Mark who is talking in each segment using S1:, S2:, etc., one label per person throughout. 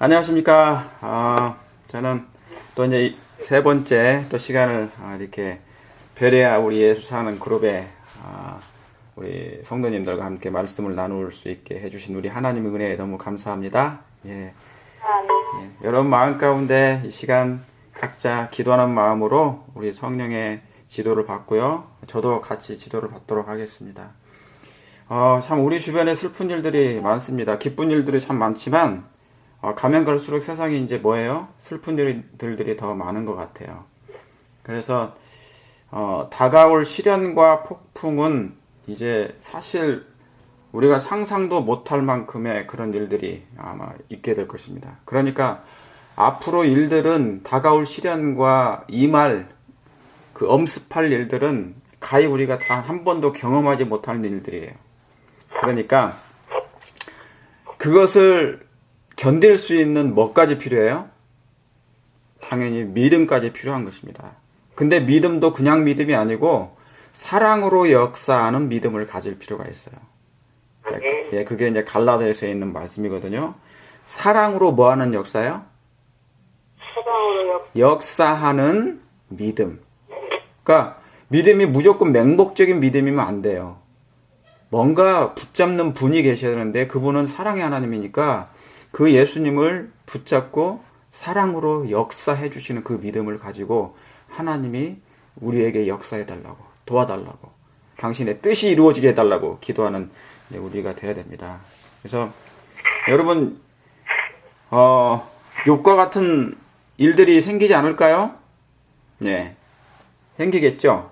S1: 안녕하십니까. 저는 또 이제 세 번째 또 시간을 이렇게 베레아 우리 예수 사는 그룹에 우리 성도님들과 함께 말씀을 나눌 수 있게 해주신 우리 하나님의 은혜에 너무 감사합니다. 예. 여러분 마음 가운데 이 시간 각자 기도하는 마음으로 우리 성령의 지도를 받고요. 저도 같이 지도를 받도록 하겠습니다. 참 우리 주변에 슬픈 일들이 많습니다. 기쁜 일들이 참 많지만 가면 갈수록 세상이 이제 뭐예요? 슬픈 일들이 더 많은 것 같아요. 그래서 다가올 시련과 폭풍은 이제 사실 우리가 상상도 못할 만큼의 그런 일들이 아마 있게 될 것입니다. 그러니까 앞으로 일들은 다가올 시련과 임할 그 엄습할 일들은 가히 우리가 단 한 번도 경험하지 못할 일들이에요. 그러니까 그것을 견딜 수 있는 뭐까지 필요해요? 당연히 믿음까지 필요한 것입니다. 근데 믿음도 그냥 믿음이 아니고 사랑으로 역사하는 믿음을 가질 필요가 있어요. 예, 그게 이제 갈라디아서에 있는 말씀이거든요. 사랑으로 뭐 하는 역사요? 역사하는 믿음. 그러니까 믿음이 무조건 맹목적인 믿음이면 안 돼요. 뭔가 붙잡는 분이 계셔야 되는데 그분은 사랑의 하나님이니까 그 예수님을 붙잡고 사랑으로 역사해 주시는 그 믿음을 가지고 하나님이 우리에게 역사해 달라고, 도와달라고, 당신의 뜻이 이루어지게 해달라고 기도하는 우리가 돼야 됩니다. 그래서 여러분 욥과 같은 일들이 생기지 않을까요? 네, 생기겠죠.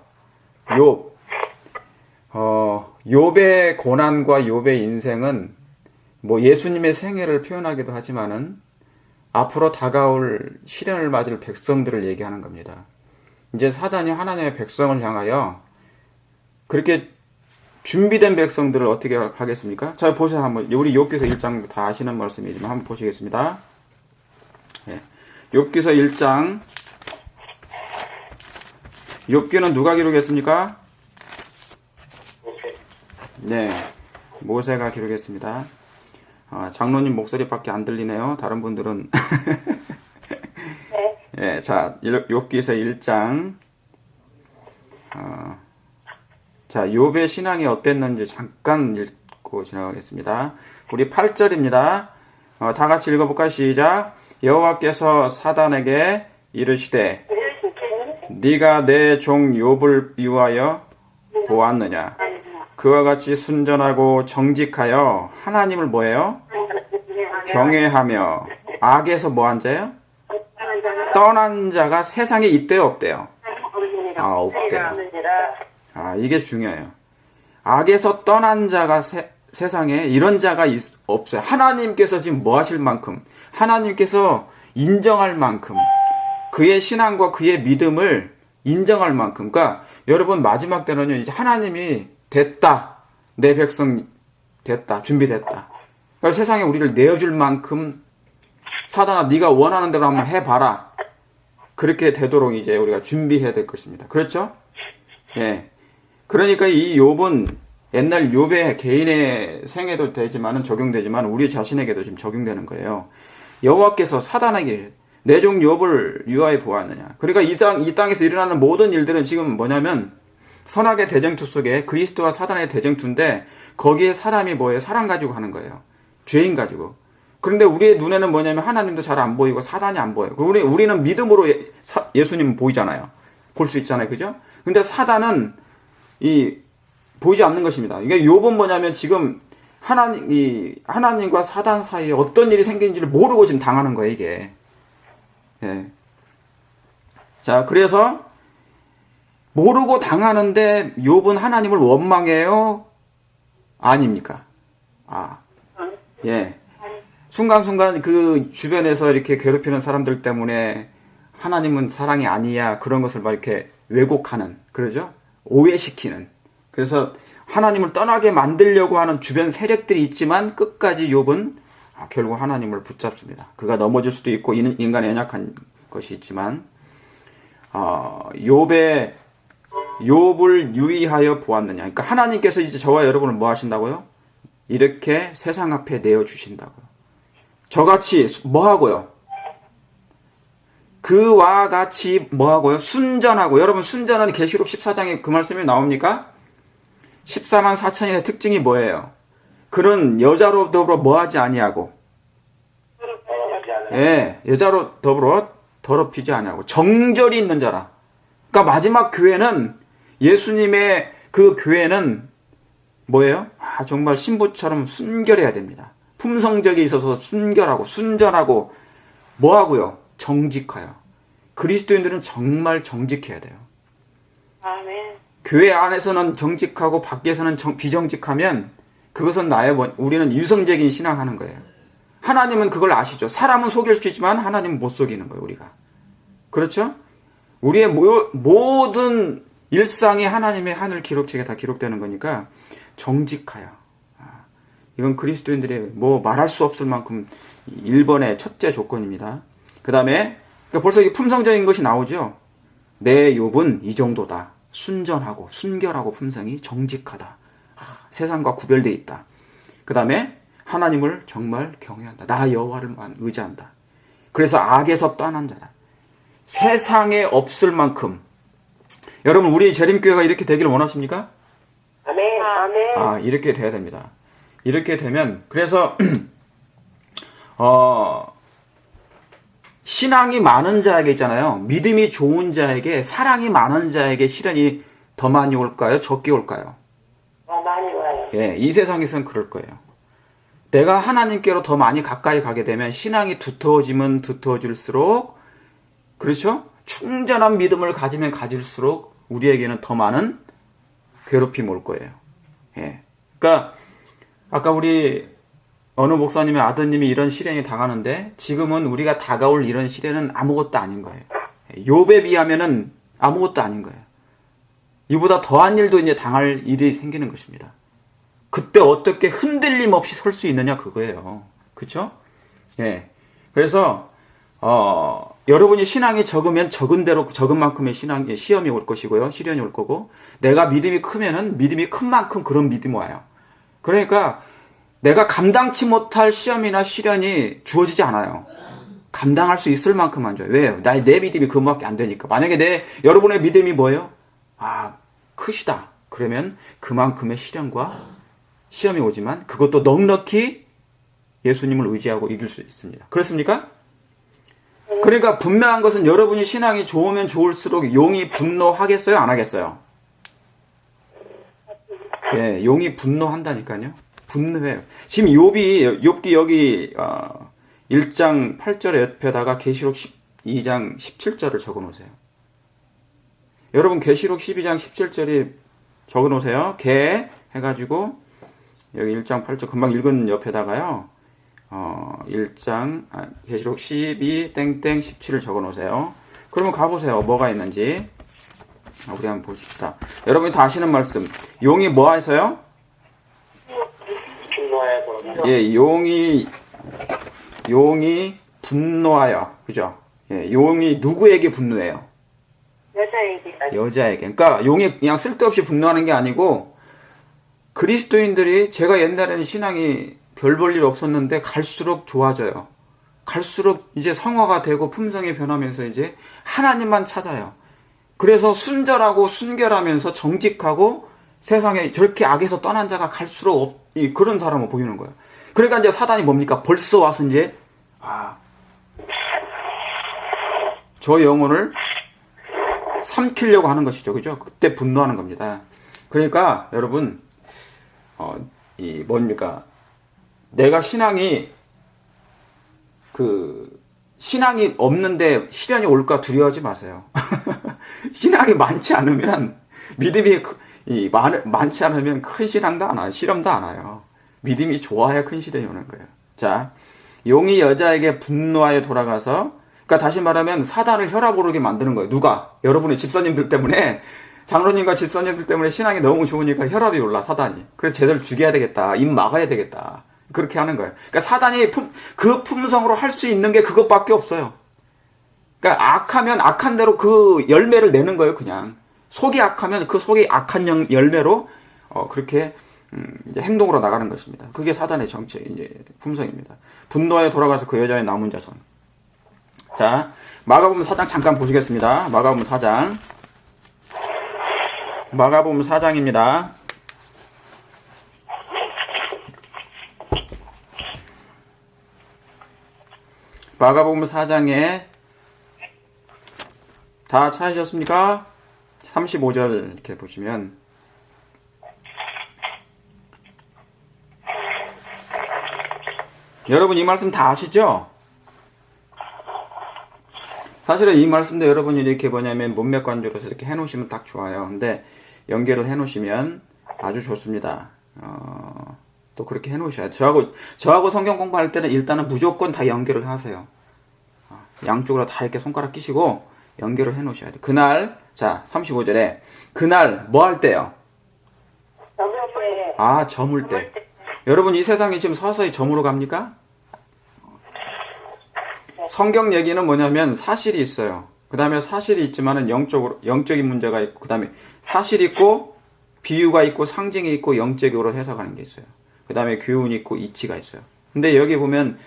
S1: 욥의 고난과 욥의 인생은 뭐 예수님의 생애를 표현하기도 하지만은 앞으로 다가올 시련을 맞을 백성들을 얘기하는 겁니다. 이제 사단이 하나님의 백성을 향하여 그렇게 준비된 백성들을 어떻게 하겠습니까? 자, 보세요. 한번 우리 욥기서 1장 다 아시는 말씀이지만 한번 보시겠습니다. 예. 욥기서 1장. 욥기는 누가 기록했습니까? 네, 모세가 기록했습니다. 장로님 목소리밖에 안 들리네요. 다른 분들은
S2: 네.
S1: 예, 자, 욥기서 1장. 자, 욥의 신앙이 어땠는지 잠깐 읽고 지나가겠습니다. 우리 8절입니다. 다 같이 읽어볼까요? 시작. 여호와께서 사단에게 이르시되 네가 내 종 욥을 위하여 보았느냐? 그와 같이 순전하고 정직하여 하나님을 뭐예요? 경외하며 악에서 뭐한 자요? 떠난 자가 세상에 있대요, 없대요? 없대요. 이게 중요해요. 악에서 떠난 자가 세상에 이런 자가 없어요. 하나님께서 지금 뭐 하실 만큼, 하나님께서 인정할 만큼, 그의 신앙과 그의 믿음을 인정할 만큼. 그러니까 여러분 마지막 때는요, 이제 하나님이 됐다. 내 백성 됐다. 준비됐다. 그러니까 세상에 우리를 내어줄 만큼 사단아 네가 원하는 대로 한번 해봐라. 그렇게 되도록 이제 우리가 준비해야 될 것입니다. 그렇죠? 예. 그러니까 이 욥은 옛날 욥의 개인의 생애도 되지만은 적용되지만 우리 자신에게도 지금 적용되는 거예요. 여호와께서 사단에게 내 종 욥을 위하여 보았느냐. 그러니까 이 땅에서 일어나는 모든 일들은 지금 뭐냐면 선악의 대쟁투 속에 그리스도와 사단의 대쟁투인데 거기에 사람이 뭐예요? 사람 가지고 하는 거예요. 죄인 가지고. 그런데 우리의 눈에는 뭐냐면 하나님도 잘 안 보이고 사단이 안 보여요. 우리는 믿음으로 예수님은 보이잖아요. 볼 수 있잖아요. 그죠? 근데 사단은 보이지 않는 것입니다. 이게 욥은 뭐냐면 지금 하나님과 사단 사이에 어떤 일이 생기는지를 모르고 지금 당하는 거예요, 이게. 예. 자, 그래서 모르고 당하는데 욥은 하나님을 원망해요? 아닙니까? 예. 순간순간 그 주변에서 이렇게 괴롭히는 사람들 때문에 하나님은 사랑이 아니야. 그런 것을 막 이렇게 왜곡하는, 그러죠? 오해시키는. 그래서 하나님을 떠나게 만들려고 하는 주변 세력들이 있지만 끝까지 욥은 결국 하나님을 붙잡습니다. 그가 넘어질 수도 있고 인간의 연약한 것이 있지만 욥을 유의하여 보았느냐. 그러니까 하나님께서 이제 저와 여러분을 뭐 하신다고요? 이렇게 세상 앞에 내어주신다고요. 저같이 뭐하고요? 그와 같이 뭐하고요? 순전하고. 여러분 순전한 계시록 14장에 그 말씀이 나옵니까? 14만 4천인의 특징이 뭐예요? 그는 여자로 더불어 뭐하지 아니하고, 예, 여자로 더불어 더럽히지 아니하고 정절이 있는 자라. 그러니까 마지막 교회는, 예수님의 그 교회는 뭐예요? 정말 신부처럼 순결해야 됩니다. 품성적이 있어서 순결하고 순전하고 뭐하고요? 정직하여. 그리스도인들은 정말 정직해야 돼요.
S2: 아멘.
S1: 교회 안에서는 정직하고 밖에서는 비정직하면 그것은 우리는 유성적인 신앙하는 거예요. 하나님은 그걸 아시죠. 사람은 속일 수 있지만 하나님은 못 속이는 거예요, 우리가. 그렇죠? 우리의 모든 일상이 하나님의 하늘 기록책에 다 기록되는 거니까 정직하여. 이건 그리스도인들의 말할 수 없을 만큼 1번의 첫째 조건입니다. 그 다음에 벌써 이 품성적인 것이 나오죠. 내 욥은 이 정도다. 순전하고 순결하고 품성이 정직하다. 세상과 구별되어 있다. 그 다음에 하나님을 정말 경외한다. 나 여호와를만 의지한다. 그래서 악에서 떠난 자다. 세상에 없을 만큼. 여러분, 우리 재림교회가 이렇게 되기를 원하십니까?
S2: 아멘. 아멘.
S1: 이렇게 돼야 됩니다. 이렇게 되면, 그래서 신앙이 많은 자에게 있잖아요. 믿음이 좋은 자에게, 사랑이 많은 자에게 시련이 더 많이 올까요? 적게 올까요?
S2: 많이 와요.
S1: 예, 이 세상에서는 그럴 거예요. 내가 하나님께로 더 많이 가까이 가게 되면 신앙이 두터워지면 두터워질수록, 그렇죠? 충전한 믿음을 가지면 가질수록 우리에게는 더 많은 괴롭힘이 올 거예요. 예. 그러니까 아까 우리 어느 목사님의 아드님이 이런 시련이 당하는데, 지금은 우리가 다가올 이런 시련은 아무것도 아닌 거예요. 욥에 비하면은 아무것도 아닌 거예요. 이보다 더한 일도 이제 당할 일이 생기는 것입니다. 그때 어떻게 흔들림 없이 설 수 있느냐, 그거예요. 그쵸? 예. 그래서 여러분이 신앙이 적으면 적은 대로 적은 만큼의 시험이 올 것이고요. 시련이 올 거고, 내가 믿음이 크면은 믿음이 큰 만큼 그런 믿음이 와요. 그러니까 내가 감당치 못할 시험이나 시련이 주어지지 않아요. 감당할 수 있을 만큼만 줘요. 왜요? 내 믿음이 그것밖에 안 되니까. 만약에 여러분의 믿음이 뭐예요? 크시다. 그러면 그만큼의 시련과 시험이 오지만 그것도 넉넉히 예수님을 의지하고 이길 수 있습니다. 그렇습니까? 그러니까 분명한 것은 여러분이 신앙이 좋으면 좋을수록 용이 분노하겠어요? 안 하겠어요? 예, 용이 분노한다니까요. 분노해요. 지금 욥기 여기 1장 8절의 옆에다가 계시록 12장 17절을 적어 놓으세요. 여러분 계시록 12장 17절이 적어 놓으세요. 개 해가지고 여기 1장 8절 금방 읽은 옆에다가요. 1장 계시록 12 땡땡 17을 적어 놓으세요. 그러면 가보세요. 뭐가 있는지. 우리 한번 보십시다. 여러분이 다 아시는 말씀. 용이 뭐 해서요? 예, 용이 분노하여. 그죠? 예, 용이 누구에게 분노해요? 여자에게. 그러니까 용이 그냥 쓸데없이 분노하는 게 아니고, 그리스도인들이, 제가 옛날에는 신앙이 별 볼 일 없었는데 갈수록 좋아져요. 갈수록 이제 성화가 되고 품성이 변하면서 이제 하나님만 찾아요. 그래서 순절하고 순결하면서 정직하고 세상에 저렇게 악에서 떠난 자가 갈수록 그런 사람을 보이는 거예요. 그러니까 이제 사단이 뭡니까? 벌써 와서 이제 저 영혼을 삼키려고 하는 것이죠. 그죠? 그때 분노하는 겁니다. 그러니까 여러분 뭡니까? 내가 신앙이 없는데 시련이 올까 두려워하지 마세요. 신앙이 많지 않으면, 믿음이 많지 않으면 큰 신앙도 안 와요. 시험도 안 와요. 믿음이 좋아야 큰 시련이 오는 거예요. 자, 용이 여자에게 분노하여 돌아가서, 그러니까 다시 말하면 사단을 혈압 오르게 만드는 거예요. 누가? 여러분의 집사님들 때문에, 장로님과 집사님들 때문에 신앙이 너무 좋으니까 혈압이 올라, 사단이. 그래서 쟤들 죽여야 되겠다. 입 막아야 되겠다. 그렇게 하는 거예요. 그러니까 사단이 그 품성으로 할 수 있는 게 그것밖에 없어요. 그러니까 악하면 악한 대로 그 열매를 내는 거예요, 그냥. 속이 악하면 그 속이 악한 열매로 그렇게 이제 행동으로 나가는 것입니다. 그게 사단의 정체, 이제 품성입니다. 분노에 돌아가서 그 여자의 남은 자손. 자, 마가복음 4장 잠깐 보시겠습니다. 마가복음 4장. 마가복음 4장입니다. 마가복음 4장에 다 찾으셨습니까? 35절 이렇게 보시면 여러분 이 말씀 다 아시죠? 사실은 이 말씀도 여러분이 이렇게 뭐냐면 문맥 관조로서 이렇게 해놓으시면 딱 좋아요. 근데 연결을 해놓으시면 아주 좋습니다. 또 그렇게 해놓으셔야 돼요. 저하고 성경 공부할 때는 일단은 무조건 다 연결을 하세요. 양쪽으로 다 이렇게 손가락 끼시고 연결을 해놓으셔야 돼요. 그날, 자, 35절에 그날 뭐 할 때요? 저물 때. 여러분 이 세상이 지금 서서히 저물어 갑니까? 성경 얘기는 뭐냐면 사실이 있어요. 그 다음에 사실이 있지만은 영적인 문제가 있고, 그 다음에 사실이 있고, 비유가 있고, 상징이 있고, 영적으로 해석하는 게 있어요. 그 다음에 교훈이 있고, 이치가 있어요. 근데 여기 보면,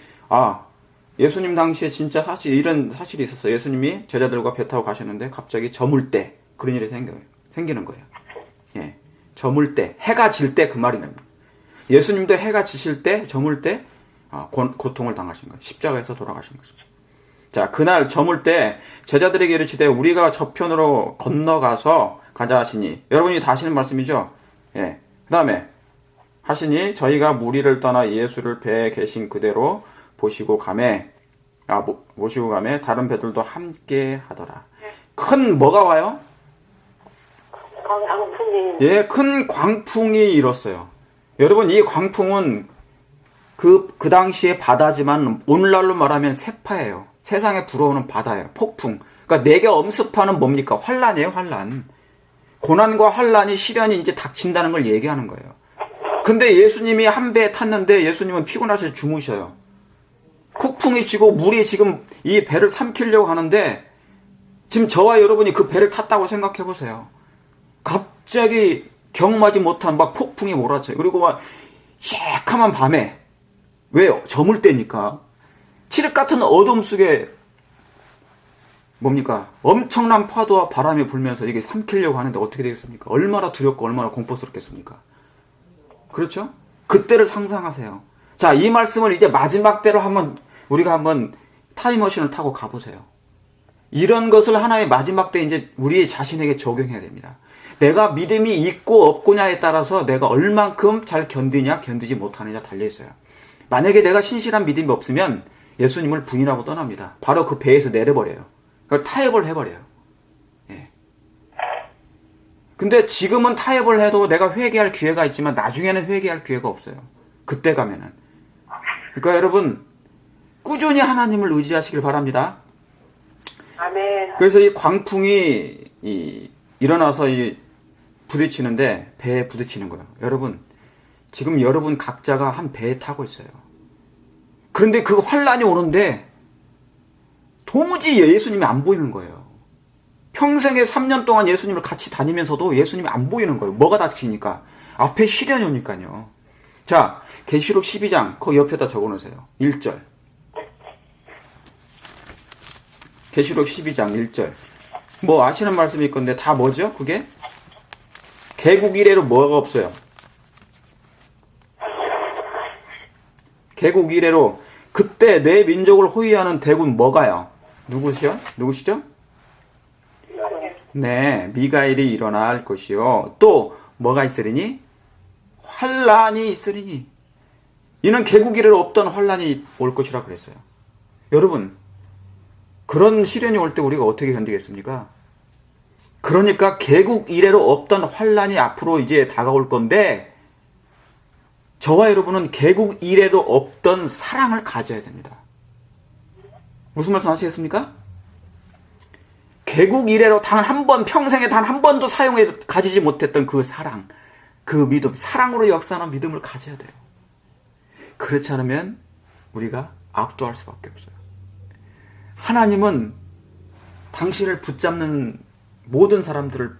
S1: 예수님 당시에 진짜 이런 사실이 있었어요. 예수님이 제자들과 배 타고 가셨는데, 갑자기 저물 때, 그런 일이 생기는 거예요. 예. 저물 때, 해가 질 때 그 말이 납니다. 예수님도 해가 지실 때, 저물 때, 고통을 당하신 거예요. 십자가에서 돌아가신 것입니다. 자, 그날 저물 때 제자들에게 이르시되 우리가 저편으로 건너가서 가자 하시니, 여러분이 다 아시는 말씀이죠? 예. 그 다음에 하시니 저희가 무리를 떠나 예수를 배에 계신 그대로 모시고 가매 다른 배들도 함께 하더라. 큰 뭐가 와요?
S2: 광풍이.
S1: 예, 큰 광풍이 일었어요. 여러분 이 광풍은 그 당시의 바다지만 오늘날로 말하면 세파예요. 세상에 불어오는 바다예요. 폭풍. 그러니까 내게 엄습하는 뭡니까? 환란이에요, 환란. 고난과 환란이 시련이 이제 닥친다는 걸 얘기하는 거예요. 근데 예수님이 한 배에 탔는데 예수님은 피곤하셔서 주무셔요. 폭풍이 치고 물이 지금 이 배를 삼키려고 하는데 지금 저와 여러분이 그 배를 탔다고 생각해 보세요. 갑자기 경험하지 못한 막 폭풍이 몰아쳐요. 그리고 막 새카만 밤에, 왜요? 저물 때니까. 칠흑 같은 어둠 속에 뭡니까? 엄청난 파도와 바람이 불면서 이게 삼키려고 하는데 어떻게 되겠습니까? 얼마나 두렵고 얼마나 공포스럽겠습니까? 그렇죠? 그때를 상상하세요. 자, 이 말씀을 이제 마지막 때로 우리가 한번 타임머신을 타고 가보세요. 이런 것을 하나의 마지막 때 이제 우리 자신에게 적용해야 됩니다. 내가 믿음이 있고 없고냐에 따라서 내가 얼만큼 잘 견디냐 견디지 못하느냐 달려있어요. 만약에 내가 신실한 믿음이 없으면 예수님을 부인하고 떠납니다. 바로 그 배에서 내려버려요. 타협을 해버려요. 예. 근데 지금은 타협을 해도 내가 회개할 기회가 있지만 나중에는 회개할 기회가 없어요. 그때 가면은. 그러니까 여러분 꾸준히 하나님을 의지하시길 바랍니다.
S2: 아멘.
S1: 그래서 이 광풍이 일어나서 부딪히는데 배에 부딪히는 거예요. 여러분 지금 여러분 각자가 한 배에 타고 있어요. 그런데 그 환란이 오는데 도무지 예수님이 안 보이는 거예요. 평생에 3년 동안 예수님을 같이 다니면서도 예수님이 안 보이는 거예요. 뭐가 닥치니까? 앞에 시련이 오니까요. 자, 계시록 12장 거기 옆에다 적어놓으세요. 1절. 계시록 12장 1절. 뭐 아시는 말씀일 건데 다 뭐죠? 그게? 개국 이래로 뭐가 없어요? 개국 이래로 그때 내 민족을 호위하는 대군 뭐가요? 누구시죠? 네, 미가엘이 일어날 것이요. 또 뭐가 있으리니? 환란이 있으리니. 이는 개국 이래로 없던 환란이 올 것이라 그랬어요. 여러분, 그런 시련이 올 때 우리가 어떻게 견디겠습니까? 그러니까 개국 이래로 없던 환란이 앞으로 이제 다가올 건데 저와 여러분은 개국 이래로 없던 사랑을 가져야 됩니다. 무슨 말씀 하시겠습니까? 개국 이래로 평생에 단 한 번도 가지지 못했던 그 사랑, 그 믿음, 사랑으로 역사하는 믿음을 가져야 돼요. 그렇지 않으면 우리가 압도할 수밖에 없어요. 하나님은 당신을 붙잡는 모든 사람들을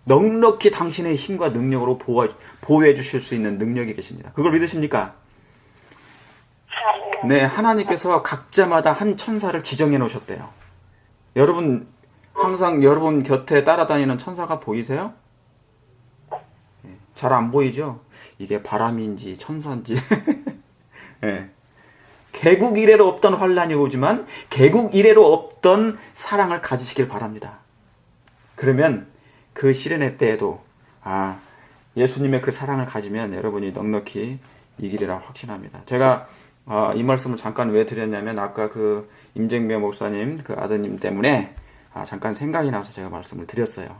S1: 넉넉히 당신의 힘과 능력으로 보호해 주실 수 있는 능력이 계십니다. 그걸 믿으십니까? 네, 하나님께서 각자마다 한 천사를 지정해 놓으셨대요. 여러분, 항상 여러분 곁에 따라다니는 천사가 보이세요? 잘 안 보이죠? 이게 바람인지 천사인지. 네. 개국 이래로 없던 환란이 오지만 개국 이래로 없던 사랑을 가지시길 바랍니다. 그러면 그 시련의 때에도 예수님의 그 사랑을 가지면 여러분이 넉넉히 이기리라 확신합니다. 제가 이 말씀을 잠깐 왜 드렸냐면 아까 그 임정배 목사님 그 아드님 때문에 잠깐 생각이 나서 제가 말씀을 드렸어요.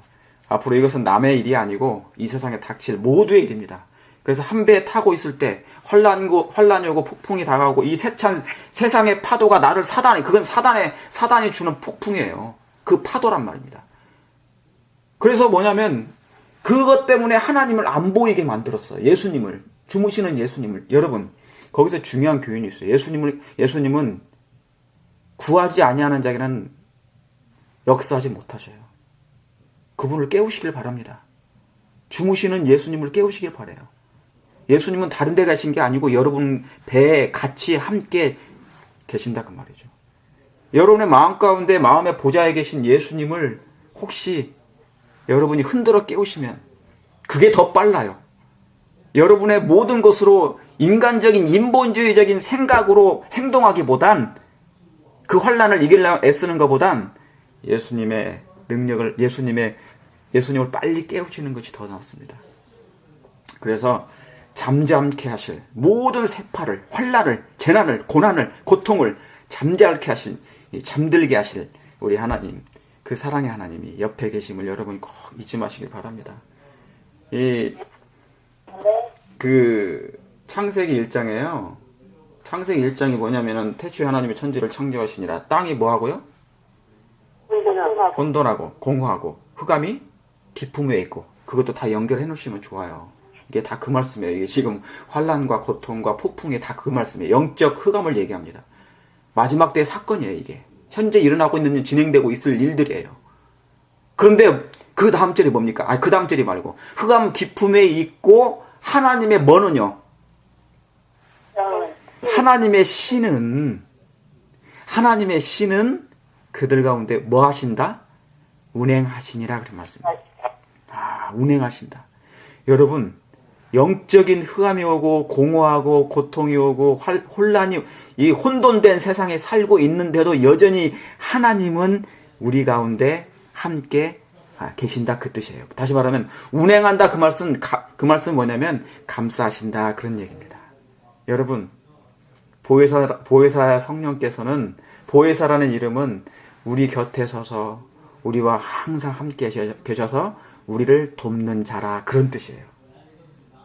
S1: 앞으로 이것은 남의 일이 아니고 이 세상에 닥칠 모두의 일입니다. 그래서 한 배에 타고 있을 때 환란이 오고 폭풍이 다가오고 이 세상의 파도가 나를 그건 사단이 주는 폭풍이에요. 그 파도란 말입니다. 그래서 뭐냐면 그것 때문에 하나님을 안 보이게 만들었어요. 예수님을, 주무시는 예수님을. 여러분, 거기서 중요한 교훈이 있어요. 예수님은 구하지 아니하는 자에게는 역사하지 못하셔요. 그분을 깨우시길 바랍니다. 주무시는 예수님을 깨우시길 바라요. 예수님은 다른 데 가신 게 아니고 여러분 배에 같이 함께 계신다 그 말이죠. 여러분의 마음 가운데 마음의 보좌에 계신 예수님을 혹시 여러분이 흔들어 깨우시면 그게 더 빨라요. 여러분의 모든 것으로 인간적인 인본주의적인 생각으로 행동하기보단 그 환란을 이기려고 애쓰는 것보단 예수님의 능력을 예수님을 빨리 깨우치는 것이 더 낫습니다. 그래서 잠잠케 하실 모든 세파를 환란을 재난을 고난을 고통을 잠잠케 하실 잠들게 하실 우리 하나님 그 사랑의 하나님이 옆에 계심을 여러분이 꼭 잊지 마시길 바랍니다. 그 창세기 1장에요. 창세기 1장이 뭐냐면은 태초에 하나님이 천지를 창조하시니라 땅이 뭐하고요? 혼돈하고 공허하고 흑암이 깊음 위에 있고 그것도 다 연결해 놓으시면 좋아요. 이게 다 그 말씀이에요. 이게 지금 환란과 고통과 폭풍이 다 그 말씀이에요. 영적 흑암을 얘기합니다. 마지막 때의 사건이에요. 이게 현재 일어나고 있는 진행되고 있을 일들이에요. 그런데 그 다음 절이 뭡니까? 그 다음 절이 말고 흑암 깊음에 있고 하나님의 뭐는요? 하나님의 신은 그들 가운데 뭐 하신다? 운행하시니라 그런 말씀입니다. 운행하신다. 여러분 영적인 흑암이 오고 공허하고 고통이 오고 혼란이 이 혼돈된 세상에 살고 있는데도 여전히 하나님은 우리 가운데 함께 계신다 그 뜻이에요. 다시 말하면 운행한다 그 말씀은 뭐냐면 감싸신다 그런 얘기입니다. 여러분 보혜사 성령께서는 보혜사라는 이름은 우리 곁에 서서 우리와 항상 함께 계셔서 우리를 돕는 자라 그런 뜻이에요.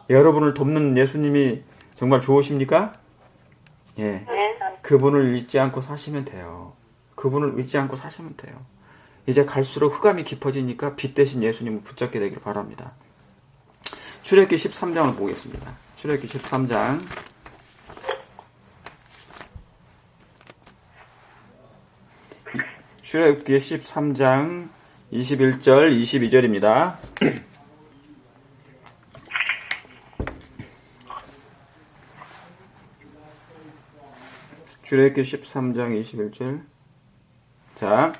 S1: 여러분을 돕는 예수님이 정말 좋으십니까? 예. 그분을 잊지 않고 사시면 돼요. 그분을 잊지 않고 사시면 돼요. 이제 갈수록 흑암이 깊어지니까 빛 대신 예수님을 붙잡게 되기를 바랍니다. 출애굽기 13장을 보겠습니다. 출애굽기 13장 출애굽기 13장 21절 22절입니다. 출애굽기 13장 21절. 자,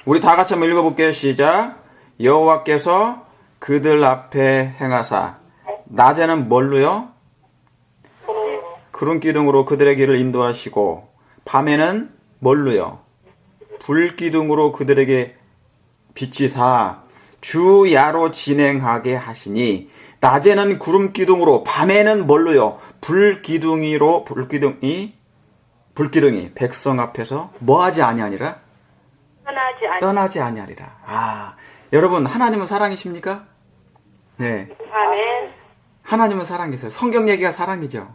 S1: 우리 다 같이 한번 읽어볼게요. 시작. 여호와께서 그들 앞에 행하사 낮에는 뭘로요? 구름 기둥으로 그들의 길을 인도하시고 밤에는 뭘로요? 불 기둥으로 그들에게 비치사 주야로 진행하게 하시니 낮에는 구름 기둥으로 밤에는 뭘로요? 불기둥이 백성 앞에서 뭐하지 아니하니라? 떠나지 아니하리라. 여러분 하나님은 사랑이십니까? 네.
S2: 아멘.
S1: 하나님은 사랑이세요. 성경 얘기가 사랑이죠.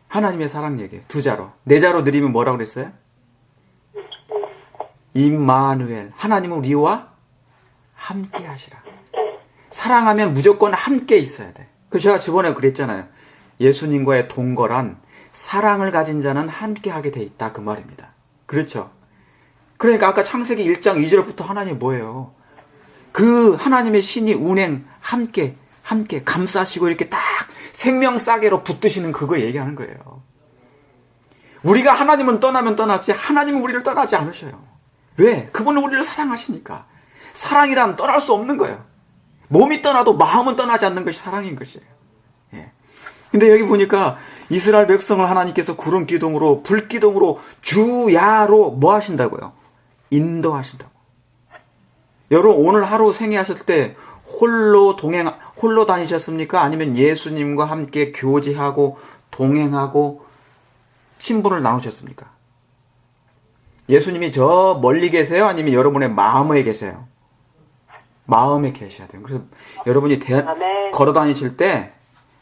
S1: 하나님의 사랑 얘기 두 자로 네 자로 드리면 뭐라고 그랬어요? 임마누엘 하나님은 우리와 함께 하시라. 사랑하면 무조건 함께 있어야 돼. 그래서 제가 저번에 그랬잖아요. 예수님과의 동거란 사랑을 가진 자는 함께 하게 돼 있다 그 말입니다. 그렇죠? 그러니까 아까 창세기 1장 2절부터 하나님 뭐예요? 그 하나님의 신이 운행 함께 감싸시고 이렇게 딱 생명싸개로 붙드시는 그거 얘기하는 거예요. 우리가 하나님은 떠나면 떠났지 하나님은 우리를 떠나지 않으셔요. 왜? 그분은 우리를 사랑하시니까. 사랑이란 떠날 수 없는 거예요. 몸이 떠나도 마음은 떠나지 않는 것이 사랑인 것이에요. 예. 근데 여기 보니까 이스라엘 백성을 하나님께서 구름 기둥으로 불 기둥으로 주야로 뭐 하신다고요? 인도하신다고. 여러분 오늘 하루 생애하실 때 홀로 다니셨습니까? 아니면 예수님과 함께 교제하고 동행하고 친분을 나누셨습니까? 예수님이 저 멀리 계세요? 아니면 여러분의 마음에 계세요? 마음에 계셔야 돼요. 그래서 여러분이 걸어 다니실 때,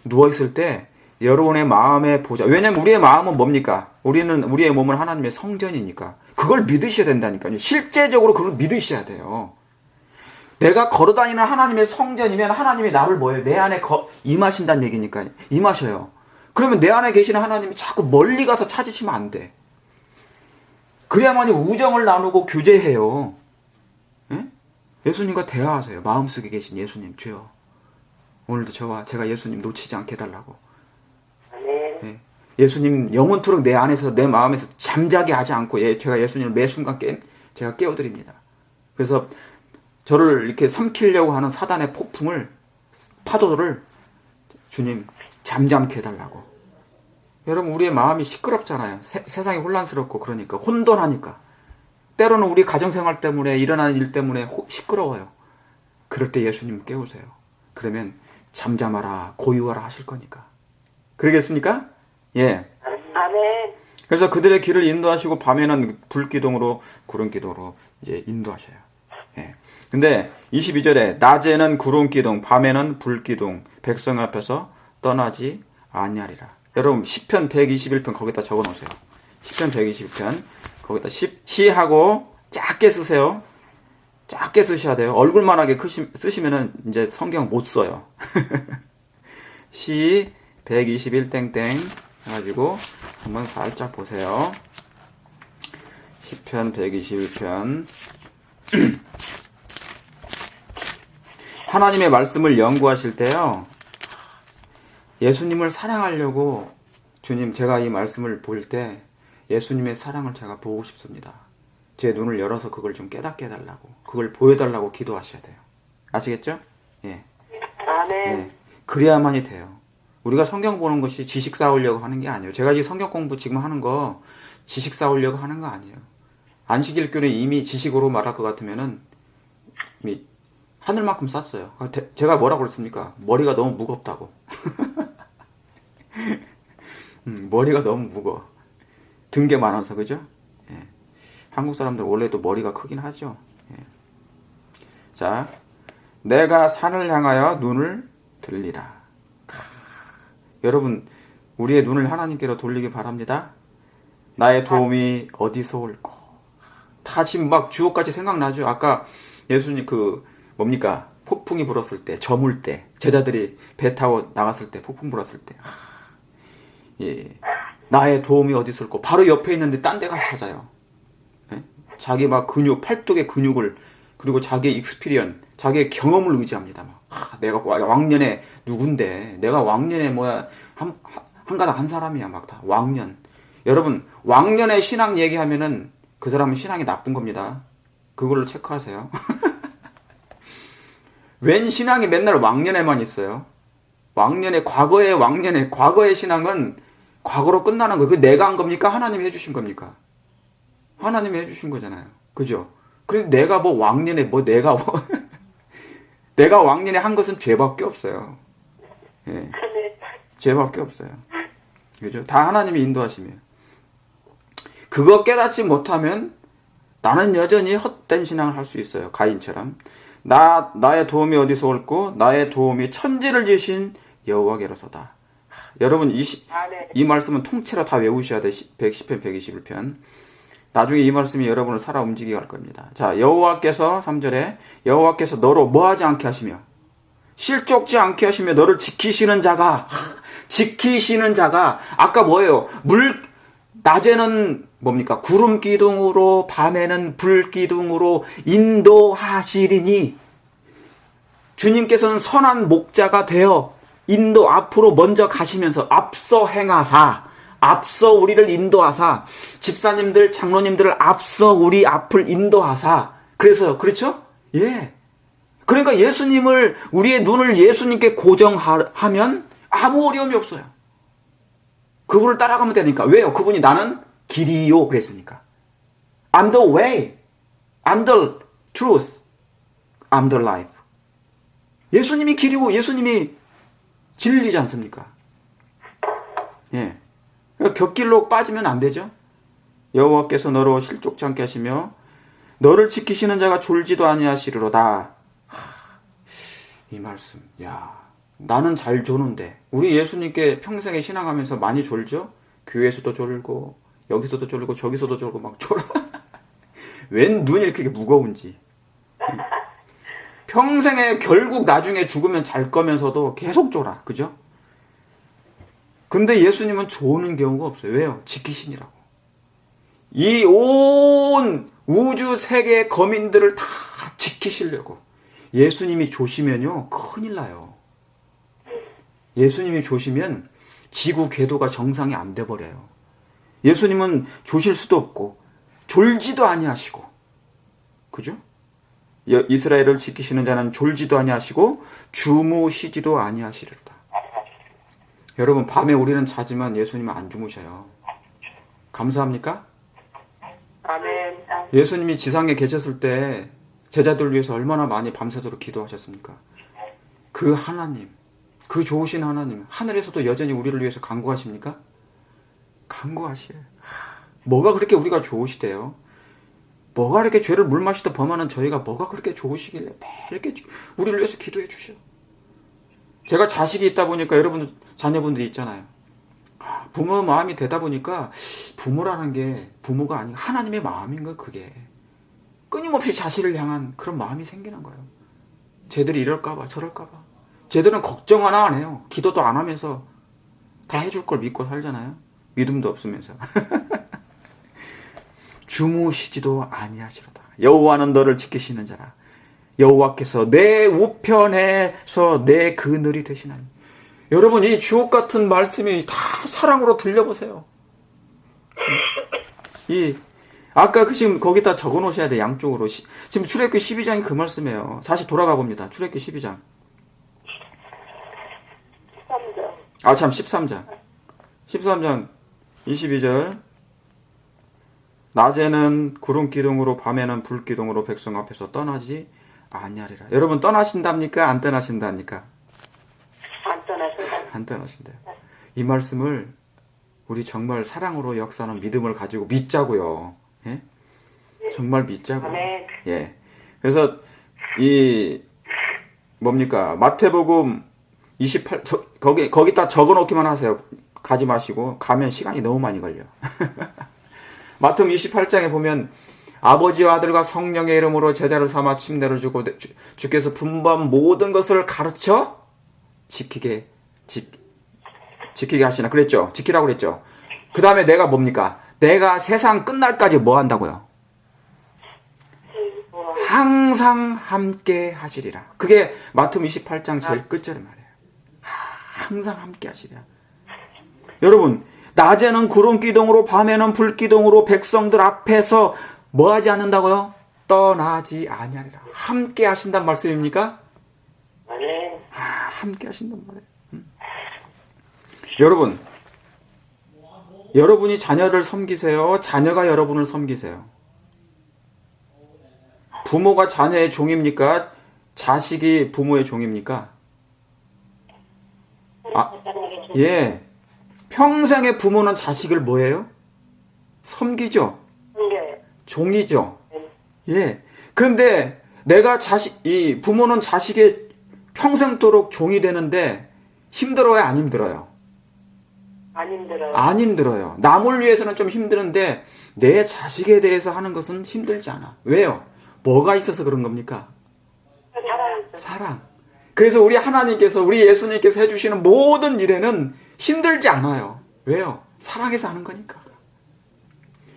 S1: 누워있을 때, 여러분의 마음에 보자. 왜냐면 우리의 마음은 뭡니까? 우리의 몸은 하나님의 성전이니까. 그걸 믿으셔야 된다니까요. 실제적으로 그걸 믿으셔야 돼요. 내가 걸어 다니는 하나님의 성전이면 하나님이 나를 뭐예요? 내 안에 임하신다는 얘기니까. 임하셔요. 그러면 내 안에 계시는 하나님이 자꾸 멀리 가서 찾으시면 안 돼. 그래야만이 우정을 나누고 교제해요. 예? 예수님과 대화하세요. 마음속에 계신 예수님, 주여. 오늘도 제가 예수님 놓치지 않게 해달라고. 예. 예수님 영원토록 내 안에서 내 마음에서 잠자게 하지 않고 제가 예수님을 매 순간 제가 깨워드립니다. 그래서 저를 이렇게 삼키려고 하는 사단의 파도를 주님 잠잠케 해달라고. 여러분 우리의 마음이 시끄럽잖아요. 세상이 혼란스럽고 그러니까 혼돈하니까. 때로는 우리 가정생활 때문에 일어나는 일 때문에 시끄러워요. 그럴 때 예수님 깨우세요. 그러면 잠잠하라 고요하라 하실 거니까. 그러겠습니까? 예.
S2: 아멘.
S1: 그래서 그들의 길을 인도하시고 밤에는 불기둥으로 구름기둥으로 이제 인도하셔요. 예. 근데 22절에 낮에는 구름기둥 밤에는 불기둥 백성 앞에서 떠나지 아니하리라. 여러분 시편 121편 거기다 적어 놓으세요. 시편 121편 거기다 시하고 작게 쓰세요. 작게 쓰셔야 돼요. 얼굴만하게 쓰시면은 이제 성경 못 써요. 시 121 땡땡 해가지고 한번 살짝 보세요. 시편 121편 하나님의 말씀을 연구하실 때요. 예수님을 사랑하려고 주님 제가 이 말씀을 볼 때 예수님의 사랑을 제가 보고 싶습니다. 제 눈을 열어서 그걸 좀 깨닫게 해달라고 그걸 보여달라고 기도하셔야 돼요. 아시겠죠? 예.
S2: 아멘.
S1: 예. 그래야만이 돼요. 우리가 성경 보는 것이 지식 쌓으려고 하는 게 아니에요. 제가 이 성경 공부 지금 하는 거 지식 쌓으려고 하는 거 아니에요. 안식일교는 이미 지식으로 말할 것 같으면은 이미 하늘만큼 쌌어요. 제가 뭐라고 그랬습니까? 머리가 너무 무겁다고. 머리가 너무 무거워. 든 게 많아서 그죠? 예. 한국 사람들 원래도 머리가 크긴 하죠. 예. 자, 내가 산을 향하여 눈을 들리라. 여러분 우리의 눈을 하나님께로 돌리기 바랍니다. 나의 도움이 어디서 올꼬. 다 지금 막 주옥같이 생각나죠. 아까 예수님 뭡니까? 폭풍이 불었을 때, 저물 때, 제자들이 배 타고 나갔을 때, 폭풍 불었을 때. 예. 나의 도움이 어디 있을까? 바로 옆에 있는데 딴 데 가서 찾아요. 예? 자기 막 팔뚝의 근육을, 그리고 자기의 익스피리언, 자기의 경험을 의지합니다. 내가 왕년에 누군데, 내가 왕년에 한 가닥 한 사람이야, 막 다. 왕년. 여러분, 왕년의 신앙 얘기하면은 그 사람은 신앙이 나쁜 겁니다. 그걸로 체크하세요. 웬 신앙이 맨날 왕년에만 있어요? 과거의 신앙은 과거로 끝나는 거예요. 그 내가 한 겁니까? 하나님이 해주신 겁니까? 하나님이 해주신 거잖아요. 그죠? 그래서 내가 내가 왕년에 한 것은 죄밖에 없어요. 예. 죄밖에 없어요. 그죠? 다 하나님이 인도하시며. 그거 깨닫지 못하면 나는 여전히 헛된 신앙을 할 수 있어요. 가인처럼. 나의 도움이 어디서 올꼬? 나의 도움이 천지를 지으신 여호와께로서다. 여러분 이 말씀은 통째로 다 외우셔야 돼. 110편 121편. 나중에 이 말씀이 여러분을 살아 움직이게 할 겁니다. 자, 여호와께서 3절에 여호와께서 너로 뭐하지 않게 하시며 실족지 않게 하시며 너를 지키시는 자가 아까 뭐예요? 낮에는 뭡니까? 구름 기둥으로 밤에는 불 기둥으로 인도하시리니 주님께서는 선한 목자가 되어 인도 앞으로 먼저 가시면서 앞서 행하사, 앞서 우리를 인도하사, 집사님들, 장로님들을 앞서 우리 앞을 인도하사, 그래서, 그렇죠? 예. 그러니까 예수님을, 우리의 눈을 예수님께 고정하면 아무 어려움이 없어요. 그분을 따라가면 되니까. 왜요? 그분이 나는 길이요 그랬으니까. I'm the way. I'm the truth. I'm the life. 예수님이 길이고 예수님이 진리지 않습니까? 예. 그러니까 곁길로 빠지면 안 되죠. 여호와께서 너로 실족치 않게 하시며 너를 지키시는 자가 졸지도 아니하시리로다. 이 말씀. 야, 나는 잘 조는데 우리 예수님께 평생에 신앙하면서 많이 졸죠? 교회에서도 졸고 여기서도 졸고 저기서도 졸고 막 졸아. 웬 눈이 이렇게 무거운지. 평생에 결국 나중에 죽으면 잘 거면서도 계속 졸아. 그죠? 근데 예수님은 조는 경우가 없어요. 왜요? 지키시니라고. 이 온 우주 세계의 거민들을 다 지키시려고. 예수님이 조시면요, 큰일 나요. 예수님이 조시면 지구 궤도가 정상이 안 돼 버려요. 예수님은 조실 수도 없고 졸지도 아니하시고, 그죠? 이스라엘을 지키시는 자는 졸지도 아니하시고 주무시지도 아니하시리로다. 여러분, 밤에 우리는 자지만 예수님은 안 주무셔요. 감사합니까?
S2: 아멘.
S1: 예수님이 지상에 계셨을 때 제자들 위해서 얼마나 많이 밤새도록 기도하셨습니까? 그 하나님, 그 좋으신 하나님, 하늘에서도 여전히 우리를 위해서 간구하십니까? 간구하시에요. 뭐가 그렇게 우리가 좋으시대요? 뭐가 이렇게 죄를 물마시다 범하는 저희가 뭐가 그렇게 좋으시길래 매일 이렇게 우리를 위해서 기도해 주셔. 제가 자식이 있다 보니까 여러분들 자녀분들이 있잖아요. 부모 마음이 되다 보니까 부모라는 게 부모가 아니고 하나님의 마음인 거예요. 그게 끊임없이 자식을 향한 그런 마음이 생기는 거예요. 쟤들이 이럴까봐 저럴까봐. 쟤들은 걱정 하나 안 해요. 기도도 안 하면서 다 해줄 걸 믿고 살잖아요. 믿음도 없으면서. 주무시지도 아니하시로다. 여호와는 너를 지키시는 자라. 여호와께서 내 우편에서 내 그늘이 되시나니. 여러분, 이 주옥 같은 말씀이 다 사랑으로 들려보세요. 아까 지금 거기다 적어 놓으셔야 돼, 양쪽으로. 지금 출애굽기 12장이 그 말씀이에요. 다시 돌아가 봅니다. 출애굽기 12장.
S2: 13장.
S1: 13장. 13장 22절. 낮에는 구름 기둥으로 밤에는 불 기둥으로 백성 앞에서 떠나지 아니하리라. 여러분, 떠나신답니까? 안 떠나신답니까? 안 떠나신대요. 이 말씀을 우리 정말 사랑으로 역사하는 믿음을 가지고 믿자고요. 예? 정말 믿자고요. 예. 그래서 이 뭡니까? 마태복음 28 거기다 적어 놓기만 하세요. 가지 마시고 가면 시간이 너무 많이 걸려. 마태복음 28장에 보면 아버지와 아들과 성령의 이름으로 제자를 삼아 침례를 주고 주께서 분부한 모든 것을 가르쳐 지키게 하시나 그랬죠. 지키라고 그랬죠. 그 다음에 내가 뭡니까? 내가 세상 끝날까지 뭐 한다고요? 항상 함께 하시리라. 그게 마태복음 28장 제일 끝절의 말이에요. 항상 함께 하시리라. 여러분, 낮에는 구름 기둥으로 밤에는 불 기둥으로 백성들 앞에서 뭐 하지 않는다고요? 떠나지 아니하리라. 함께 하신단 말씀입니까? 함께 하신단 말이에요. 여러분, 여러분이 자녀를 섬기세요? 자녀가 여러분을 섬기세요? 부모가 자녀의 종입니까? 자식이 부모의 종입니까? 예. 평생의 부모는 자식을 뭐예요? 섬기죠? 종이죠? 예. 그런데 내가 이 부모는 자식의 평생도록 종이 되는데 힘들어요? 안 힘들어요?
S2: 안 힘들어요.
S1: 안 힘들어요. 남을 위해서는 좀 힘드는데 내 자식에 대해서 하는 것은 힘들지 않아. 왜요? 뭐가 있어서 그런 겁니까? 사랑. 그래서 우리 하나님께서, 우리 예수님께서 해주시는 모든 일에는 힘들지 않아요. 왜요? 사랑해서 하는 거니까.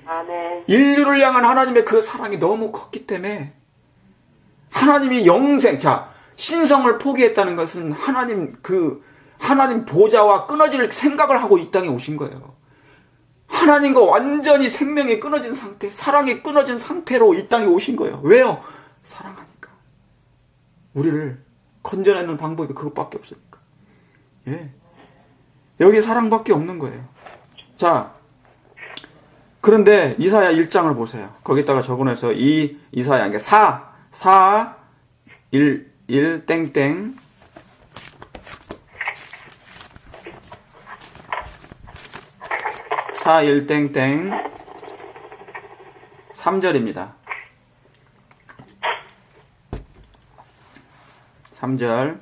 S2: 아멘.
S1: 인류를 향한 하나님의 그 사랑이 너무 컸기 때문에 하나님이 영생, 신성을 포기했다는 것은 하나님 보좌와 끊어질 생각을 하고 이 땅에 오신 거예요. 하나님과 완전히 생명이 끊어진 상태, 사랑이 끊어진 상태로 이 땅에 오신 거예요. 왜요? 사랑하니까. 우리를 건져내는 방법이 그것밖에 없으니까. 예. 여기 사랑밖에 없는 거예요. 자, 그런데 이사야 1장을 보세요. 거기다가 적어내서 이사야, 그러니까 1 땡땡 1 땡땡 3절입니다. 3절.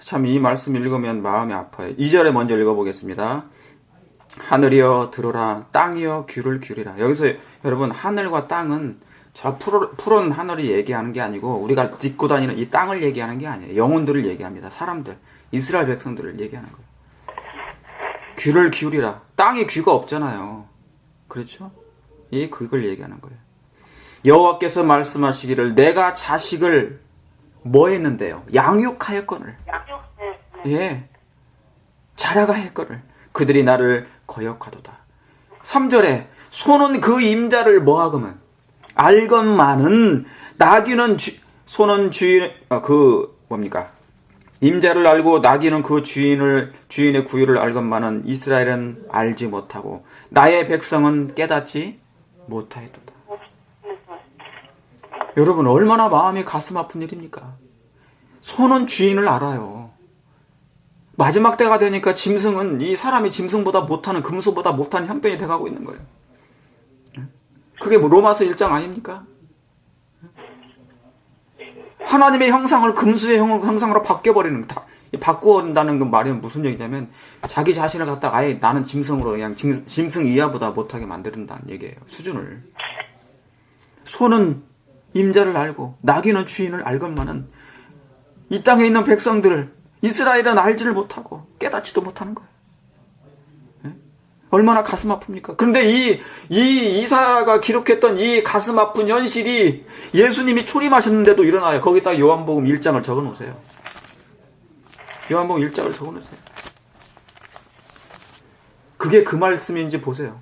S1: 참 이 말씀 읽으면 마음이 아파요. 2절에 먼저 읽어보겠습니다. 하늘이여 들으라, 땅이여 귀를 기울이라. 여기서 여러분, 하늘과 땅은 저 푸른 하늘이 얘기하는 게 아니고 우리가 딛고 다니는 이 땅을 얘기하는 게 아니에요. 영혼들을 얘기합니다. 사람들, 이스라엘 백성들을 얘기하는 거예요. 귀를 기울이라. 땅에 귀가 없잖아요. 그렇죠? 그걸 얘기하는 거예요. 여호와께서 말씀하시기를 내가 자식을 뭐 했는데요? 양육하였거늘. 예. 자라가했거늘. 그들이 나를 거역하도다. 3절에 소는 그 임자를 뭐하거든? 알건만은 나귀는 소는 주인 뭡니까? 임자를 알고 나귀는 그 주인의 구유를 알건만은 이스라엘은 알지 못하고 나의 백성은 깨닫지 못하였도다. 여러분, 얼마나 마음이 가슴 아픈 일입니까? 소는 주인을 알아요. 마지막 때가 되니까 짐승은 이 사람이 짐승보다 못하는, 금수보다 못하는 형편이 돼가고 있는 거예요. 그게 뭐 로마서 1장 아닙니까? 하나님의 형상을 금수의 형상으로 바뀌어버리는, 바꾸어낸다는 그 말이 무슨 얘기냐면 자기 자신을 갖다가 아예 나는 짐승으로 그냥 짐승 이하보다 못하게 만든다는 얘기예요. 수준을. 소는 임자를 알고 나귀는 주인을 알건만은 이 땅에 있는 백성들을 이스라엘은 알지를 못하고 깨닫지도 못하는 거예요. 네? 얼마나 가슴 아픕니까? 그런데 이 이사야가 기록했던 이 가슴 아픈 현실이 예수님이 초림하셨는데도 일어나요. 거기다 요한복음 1장을 적어 놓으세요. 요한복음 1장을 적어 놓으세요. 그게 그 말씀인지 보세요.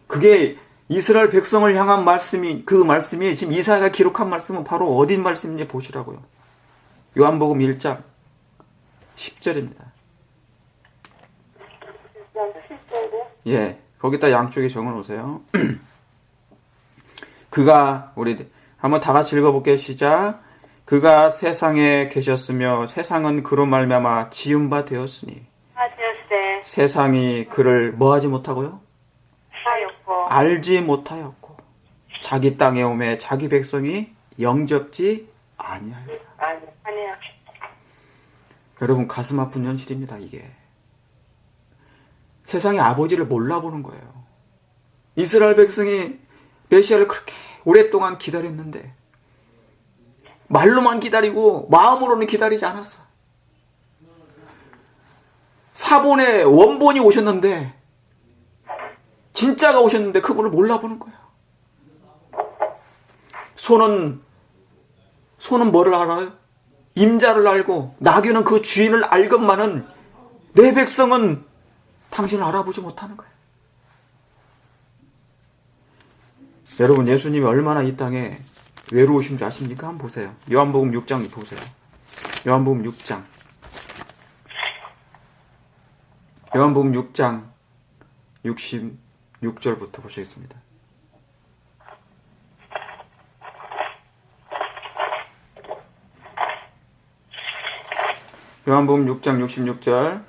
S1: 그게 이스라엘 백성을 향한 말씀이, 그 말씀이 지금 이사야가 기록한 말씀은 바로 어딘 말씀인지 보시라고요. 요한복음 1장 10절입니다. 예, 거기다 양쪽에 적어 놓으세요. 그가, 우리 한번 다 같이 읽어볼게요. 시작. 그가 세상에 계셨으며 세상은 그로 말미암아 지은 바 되었으니 세상이 그를 뭐하지 못하고요? 알지 못하였고 자기 땅에 오매 자기 백성이 영접지 아니하였다. 여러분, 가슴 아픈 현실입니다. 이게 세상의 아버지를 몰라보는 거예요. 이스라엘 백성이 메시아를 그렇게 오랫동안 기다렸는데 말로만 기다리고 마음으로는 기다리지 않았어. 사본의 원본이 오셨는데, 진짜가 오셨는데 그분을 몰라보는 거예요. 소는 뭐를 알아요? 임자를 알고 나귀는 그 주인을 알건만은 내 백성은 당신을 알아보지 못하는 거예요. 여러분, 예수님이 얼마나 이 땅에 외로우신 줄 아십니까? 한번 보세요. 요한복음 6장 보세요. 요한복음 6장. 요한복음 6장 66절부터 보시겠습니다. 요한복음 6장 66절.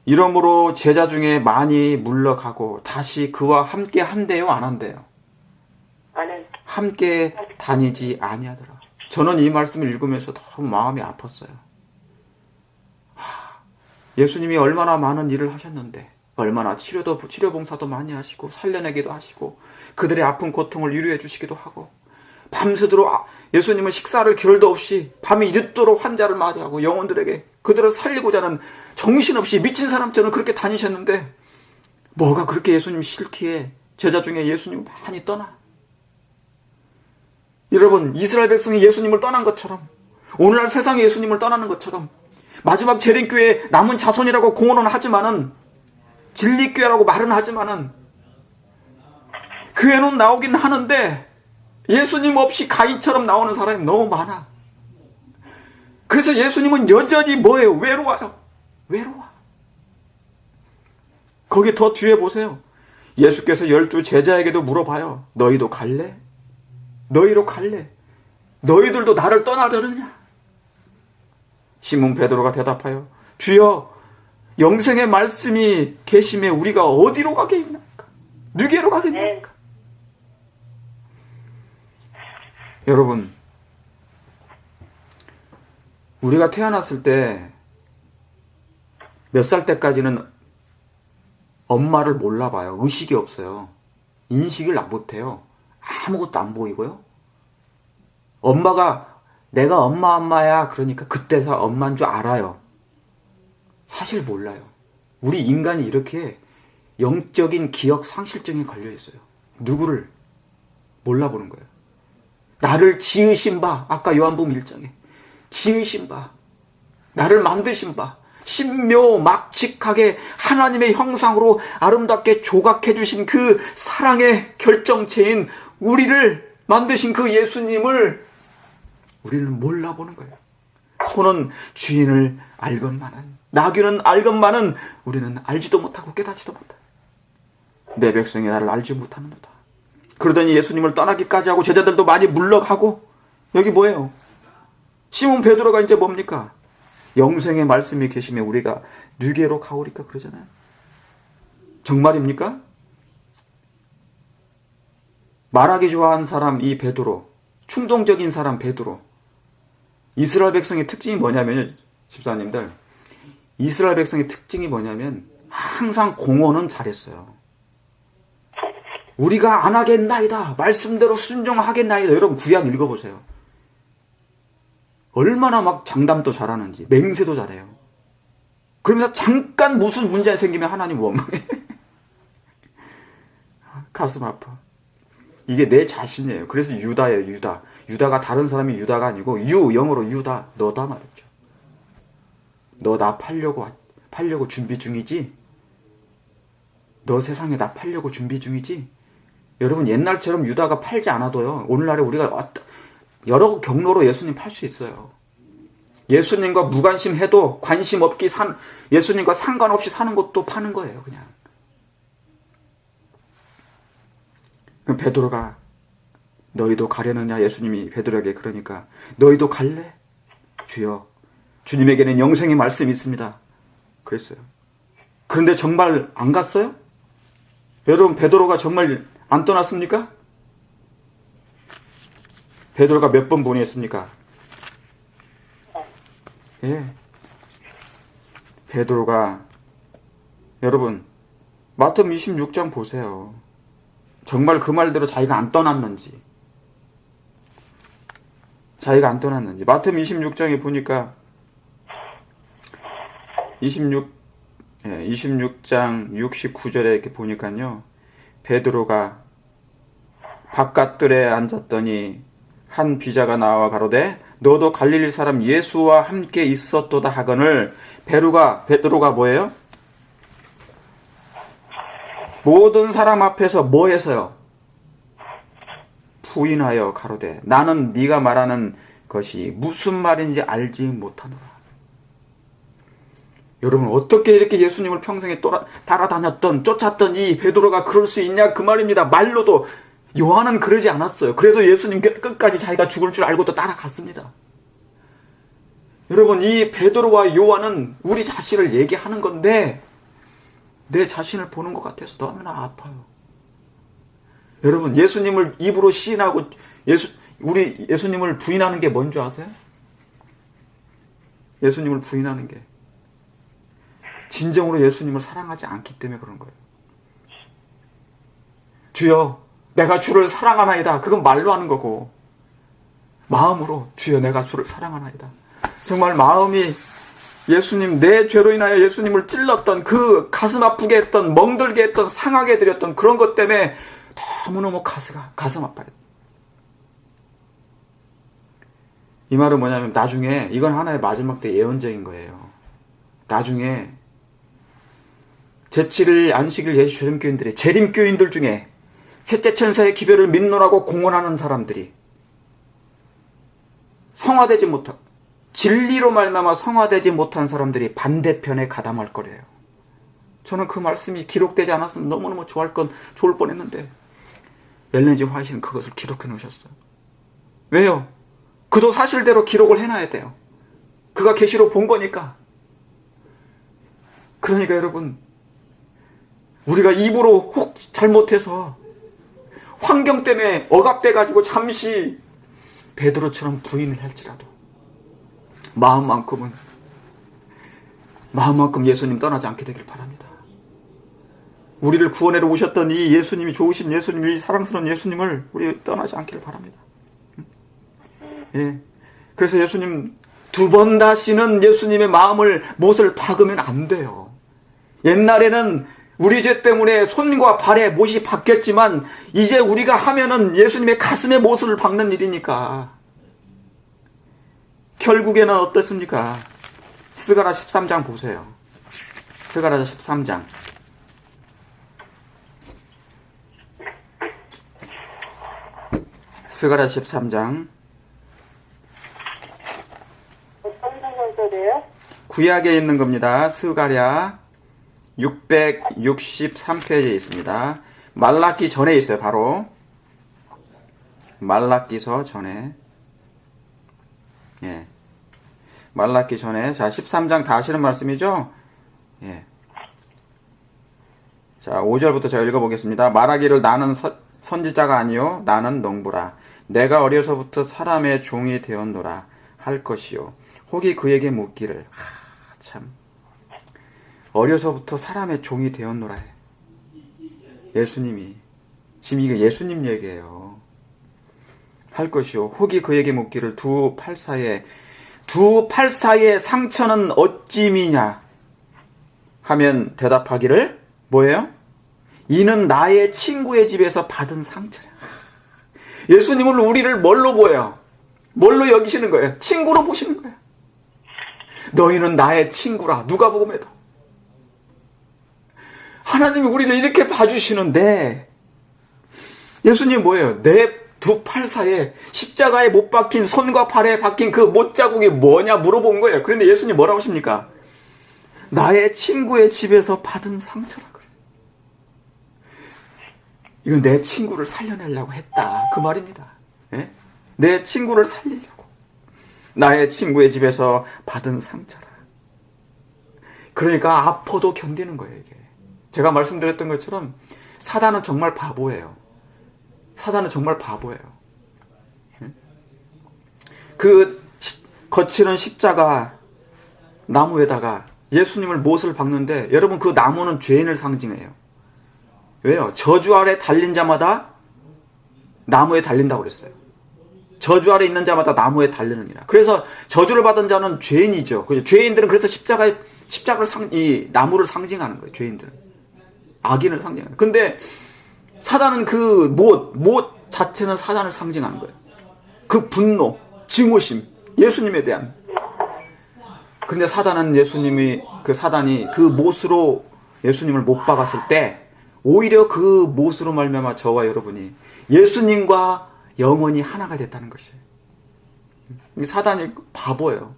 S1: 이러므로 제자 중에 많이 물러가고 다시 그와 함께 한대요, 안 한대요? 함께 다니지 아니하더라. 저는 이 말씀을 읽으면서 너무 마음이 아팠어요. 예수님이 얼마나 많은 일을 하셨는데, 얼마나 치료 봉사도 많이 하시고 살려내기도 하시고 그들의 아픈 고통을 위로해 주시기도 하고, 밤새도록 예수님은 식사를 겨를도 없이 밤이 늦도록 환자를 맞이하고 영혼들에게 그들을 살리고자 하는 정신없이 미친 사람처럼 그렇게 다니셨는데, 뭐가 그렇게 예수님 싫기에 제자 중에 예수님 많이 떠나? 여러분, 이스라엘 백성이 예수님을 떠난 것처럼, 오늘날 세상이 예수님을 떠나는 것처럼, 마지막 재림교회 남은 자손이라고 공언은 하지만은, 진리교회라고 말은 하지만은, 교회는 나오긴 하는데 예수님 없이 가인처럼 나오는 사람이 너무 많아. 그래서 예수님은 여전히 뭐예요? 외로워요. 외로워. 거기 더 뒤에 보세요. 예수께서 12 제자에게도 물어봐요. 너희도 갈래? 너희로 갈래? 너희들도 나를 떠나려느냐? 시몬 베드로가 대답하여 주여, 영생의 말씀이 계심에 우리가 어디로 가겠나이까? 누게로 가겠나이까? 여러분, 우리가 태어났을 때 몇 살 때까지는 엄마를 몰라봐요. 의식이 없어요. 인식을 못해요. 아무것도 안 보이고요. 엄마가 내가 엄마야 그러니까 그때서 엄마인 줄 알아요. 사실 몰라요. 우리 인간이 이렇게 영적인 기억 상실증에 걸려 있어요. 누구를 몰라보는 거예요. 나를 지으신 바, 아까 요한복음 1장에 지으신 바, 나를 만드신 바, 신묘막측하게 하나님의 형상으로 아름답게 조각해 주신 그 사랑의 결정체인 우리를 만드신 그 예수님을 우리는 몰라보는 거예요. 소는 주인을 알건만은, 나귀는 알건만은 우리는 알지도 못하고 깨닫지도 못해. 내 백성이 나를 알지 못하는도다. 그러더니 예수님을 떠나기까지 하고 제자들도 많이 물러가고, 여기 뭐예요? 시몬 베드로가 이제 뭡니까? 영생의 말씀이 계시면 우리가 누게로 가오리까 그러잖아요. 정말입니까? 말하기 좋아하는 사람 이 베드로, 충동적인 사람 베드로. 이스라엘 백성의 특징이 뭐냐면요, 집사님들, 이스라엘 백성의 특징이 뭐냐면 항상 공언은 잘했어요. 우리가 안 하겠나이다, 말씀대로 순종하겠나이다. 여러분 구약 읽어보세요. 얼마나 막 장담도 잘하는지, 맹세도 잘해요. 그러면서 잠깐 무슨 문제 생기면 하나님 원망해. 가슴 아파. 이게 내 자신이에요. 그래서 유다예요, 유다. 유다가 다른 사람이 유다가 아니고 영어로 유다, 너다 말이죠. 너 나 팔려고 준비 중이지? 너 세상에 나 팔려고 준비 중이지? 여러분, 옛날처럼 유다가 팔지 않아도요, 오늘날에 우리가 여러 경로로 예수님 팔 수 있어요. 예수님과 무관심해도 관심 없기 예수님과 상관없이 사는 것도 파는 거예요, 그냥. 그럼 베드로가 너희도 가려느냐? 예수님이 베드로에게 그러니까 너희도 갈래? 주여, 주님에게는 영생의 말씀이 있습니다. 그랬어요. 그런데 정말 안 갔어요? 여러분, 베드로가 정말 안 떠났습니까? 베드로가 몇 번 보냈습니까? 예. 베드로가, 여러분, 마태복음 26장 보세요. 정말 그 말대로 자기가 안 떠났는지. 마태복음 26장에 보니까 26장 69절에 이렇게 보니까요. 베드로가 바깥들에 앉았더니 한 비자가 나와 가로되 너도 갈릴리 사람 예수와 함께 있었도다 하거늘, 베드로가 뭐예요? 모든 사람 앞에서 뭐 해서요? 부인하여 가로되 나는 네가 말하는 것이 무슨 말인지 알지 못하노라. 여러분, 어떻게 이렇게 예수님을 평생에 따라다녔던, 쫓았던 이 베드로가 그럴 수 있냐 그 말입니다. 말로도. 요한은 그러지 않았어요. 그래도 예수님 끝까지 자기가 죽을 줄 알고도 따라갔습니다. 여러분, 이 베드로와 요한은 우리 자신을 얘기하는 건데 내 자신을 보는 것 같아서 너무나 아파요. 여러분, 예수님을 입으로 시인하고 우리 예수님을 부인하는 게 뭔지 아세요? 예수님을 부인하는 게 진정으로 예수님을 사랑하지 않기 때문에 그런 거예요. 주여, 내가 주를 사랑하나이다. 그건 말로 하는 거고, 마음으로 주여 내가 주를 사랑하나이다. 정말 마음이 예수님, 내 죄로 인하여 예수님을 찔렀던, 그 가슴 아프게 했던, 멍들게 했던, 상하게 드렸던 그런 것 때문에 너무너무 가슴 아파요. 이 말은 뭐냐면 나중에 이건 하나의 마지막 때 예언적인 거예요. 나중에 제7일 안식일 예수 재림교인들이 재림교인들 중에 셋째 천사의 기별을 믿노라고 공언하는 사람들이 성화되지 못한 진리로 말미암아 성화되지 못한 사람들이 반대편에 가담할 거래요. 저는 그 말씀이 기록되지 않았으면 너무너무 좋을 뻔했는데 엘렌 G 화이트는 그것을 기록해 놓으셨어요. 왜요? 그도 사실대로 기록을 해놔야 돼요. 그가 계시로 본 거니까. 그러니까 여러분, 우리가 입으로 혹 잘못해서 환경 때문에 억압돼가지고 잠시 베드로처럼 부인을 할지라도 마음만큼 예수님 떠나지 않게 되길 바랍니다. 우리를 구원해로 오셨던 이 예수님이 좋으신 예수님, 이 사랑스러운 예수님을 우리 떠나지 않기를 바랍니다. 예. 그래서 예수님 두 번 다시는 예수님의 못을 박으면 안 돼요. 옛날에는 우리 죄 때문에 손과 발에 못이 박혔지만 이제 우리가 하면은 예수님의 가슴에 못을 박는 일이니까 결국에는 어떻습니까? 스가랴 13장 보세요. 스가랴 13장. 스가랴 13장.
S2: 어떤 장소래요?
S1: 구약에 있는 겁니다. 스가랴 663페이지에 있습니다. 말라기 전에 있어요. 바로 말라기서 전에. 예. 말라기 전에. 자, 13장 다 하시는 말씀이죠? 예. 자, 5절부터 제가 읽어보겠습니다. 말하기를 나는 선지자가 아니요 나는 농부라. 내가 어려서부터 사람의 종이 되었노라 할 것이요. 혹이 그에게 묻기를 참 어려서부터 사람의 종이 되었노라 해. 예수님이 지금 이게 예수님 얘기예요. 할 것이요. 혹이 그에게 묻기를 두 팔 사이의 상처는 어찌미냐 하면 대답하기를 뭐예요? 이는 나의 친구의 집에서 받은 상처라. 예수님은 우리를 뭘로 보여요? 뭘로 여기시는 거예요? 친구로 보시는 거예요. 너희는 나의 친구라. 누가복음에도 하나님이 우리를 이렇게 봐주시는데 예수님 뭐예요? 내 두 팔 사이에 십자가에 못 박힌 손과 발에 박힌 그 못자국이 뭐냐 물어본 거예요. 그런데 예수님 뭐라고 하십니까? 나의 친구의 집에서 받은 상처라 그래요. 이건 내 친구를 살려내려고 했다 그 말입니다. 예? 내 친구를 살리려고 나의 친구의 집에서 받은 상처라. 그러니까 아파도 견디는 거예요. 이게 제가 말씀드렸던 것처럼 사단은 정말 바보예요. 사단은 정말 바보예요. 그 거칠은 십자가 나무에다가 예수님을 못을 박는데 여러분 그 나무는 죄인을 상징해요. 왜요? 저주 아래 달린 자마다 나무에 달린다고 그랬어요. 저주 아래 있는 자마다 나무에 달리느니라. 그래서 저주를 받은 자는 죄인이죠. 죄인들은 그래서 이 나무를 상징하는 거예요. 죄인들은 악인을 상징하는 거예요. 근데 사단은 그 못 자체는 사단을 상징하는 거예요. 그 분노, 증오심, 예수님에 대한. 그런데 사단이 그 못으로 예수님을 못 박았을 때 오히려 그 못으로 말미암아 저와 여러분이 예수님과 영원히 하나가 됐다는 것이에요. 사단이 바보예요.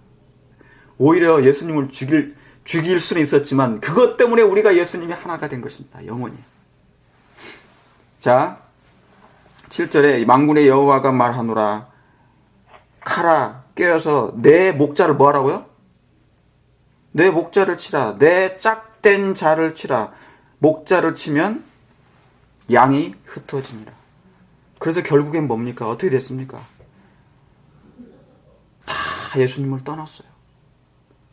S1: 오히려 예수님을 죽일 수는 있었지만 그것 때문에 우리가 예수님이 하나가 된 것입니다. 영원히. 자, 7절에 만군의 여호와가 말하노라. 칼아 꿰어서 내 목자를 뭐하라고요? 내 목자를 치라. 내 짝된 자를 치라. 목자를 치면 양이 흩어집니다. 그래서 결국엔 뭡니까? 어떻게 됐습니까? 다 예수님을 떠났어요.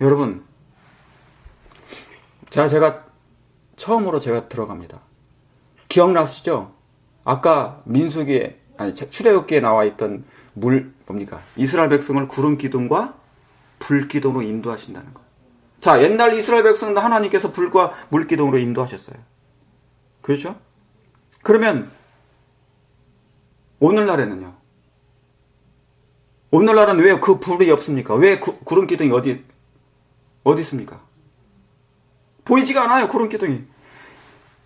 S1: 여러분, 제가 처음으로 들어갑니다. 기억나시죠? 아까 출애굽기에 나와 있던 이스라엘 백성을 구름 기둥과 불 기둥으로 인도하신다는 거. 자, 옛날 이스라엘 백성도 하나님께서 불과 물 기둥으로 인도하셨어요. 그렇죠? 그러면 오늘날에는요. 오늘날은 왜 그 불이 없습니까? 왜 구름 기둥이 어디 있습니까? 보이지가 않아요, 구름 기둥이.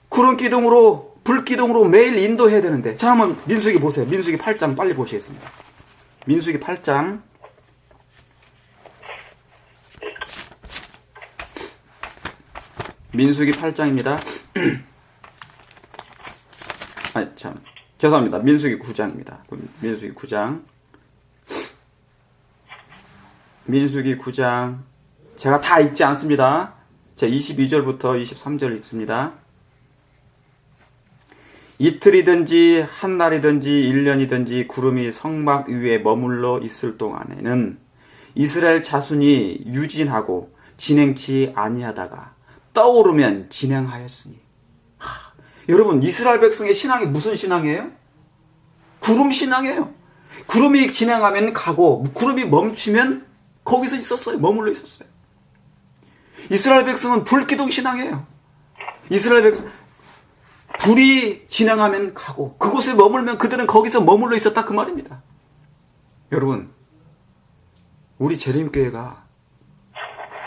S1: 구름 기둥으로, 불 기둥으로 매일 인도해야 되는데. 자, 한번 민수기 보세요. 민수기 8장 빨리 보시겠습니다. 민수기 8장. 민수기 8장입니다. 아니, 참. 죄송합니다. 민수기 9장입니다. 민수기 9장. 민수기 9장. 제가 다 읽지 않습니다. 제가 22절부터 23절 읽습니다. 이틀이든지 한 날이든지 1년이든지 구름이 성막 위에 머물러 있을 동안에는 이스라엘 자손이 유진하고 진행치 아니하다가 떠오르면 진행하였으니. 여러분, 이스라엘 백성의 신앙이 무슨 신앙이에요? 구름 신앙이에요. 구름이 진행하면 가고 구름이 멈추면 거기서 있었어요. 머물러 있었어요. 이스라엘 백성은 불기둥 신앙이에요. 이스라엘 백성 불이 진행하면 가고 그곳에 머물면 그들은 거기서 머물러 있었다 그 말입니다. 여러분, 우리 재림교회가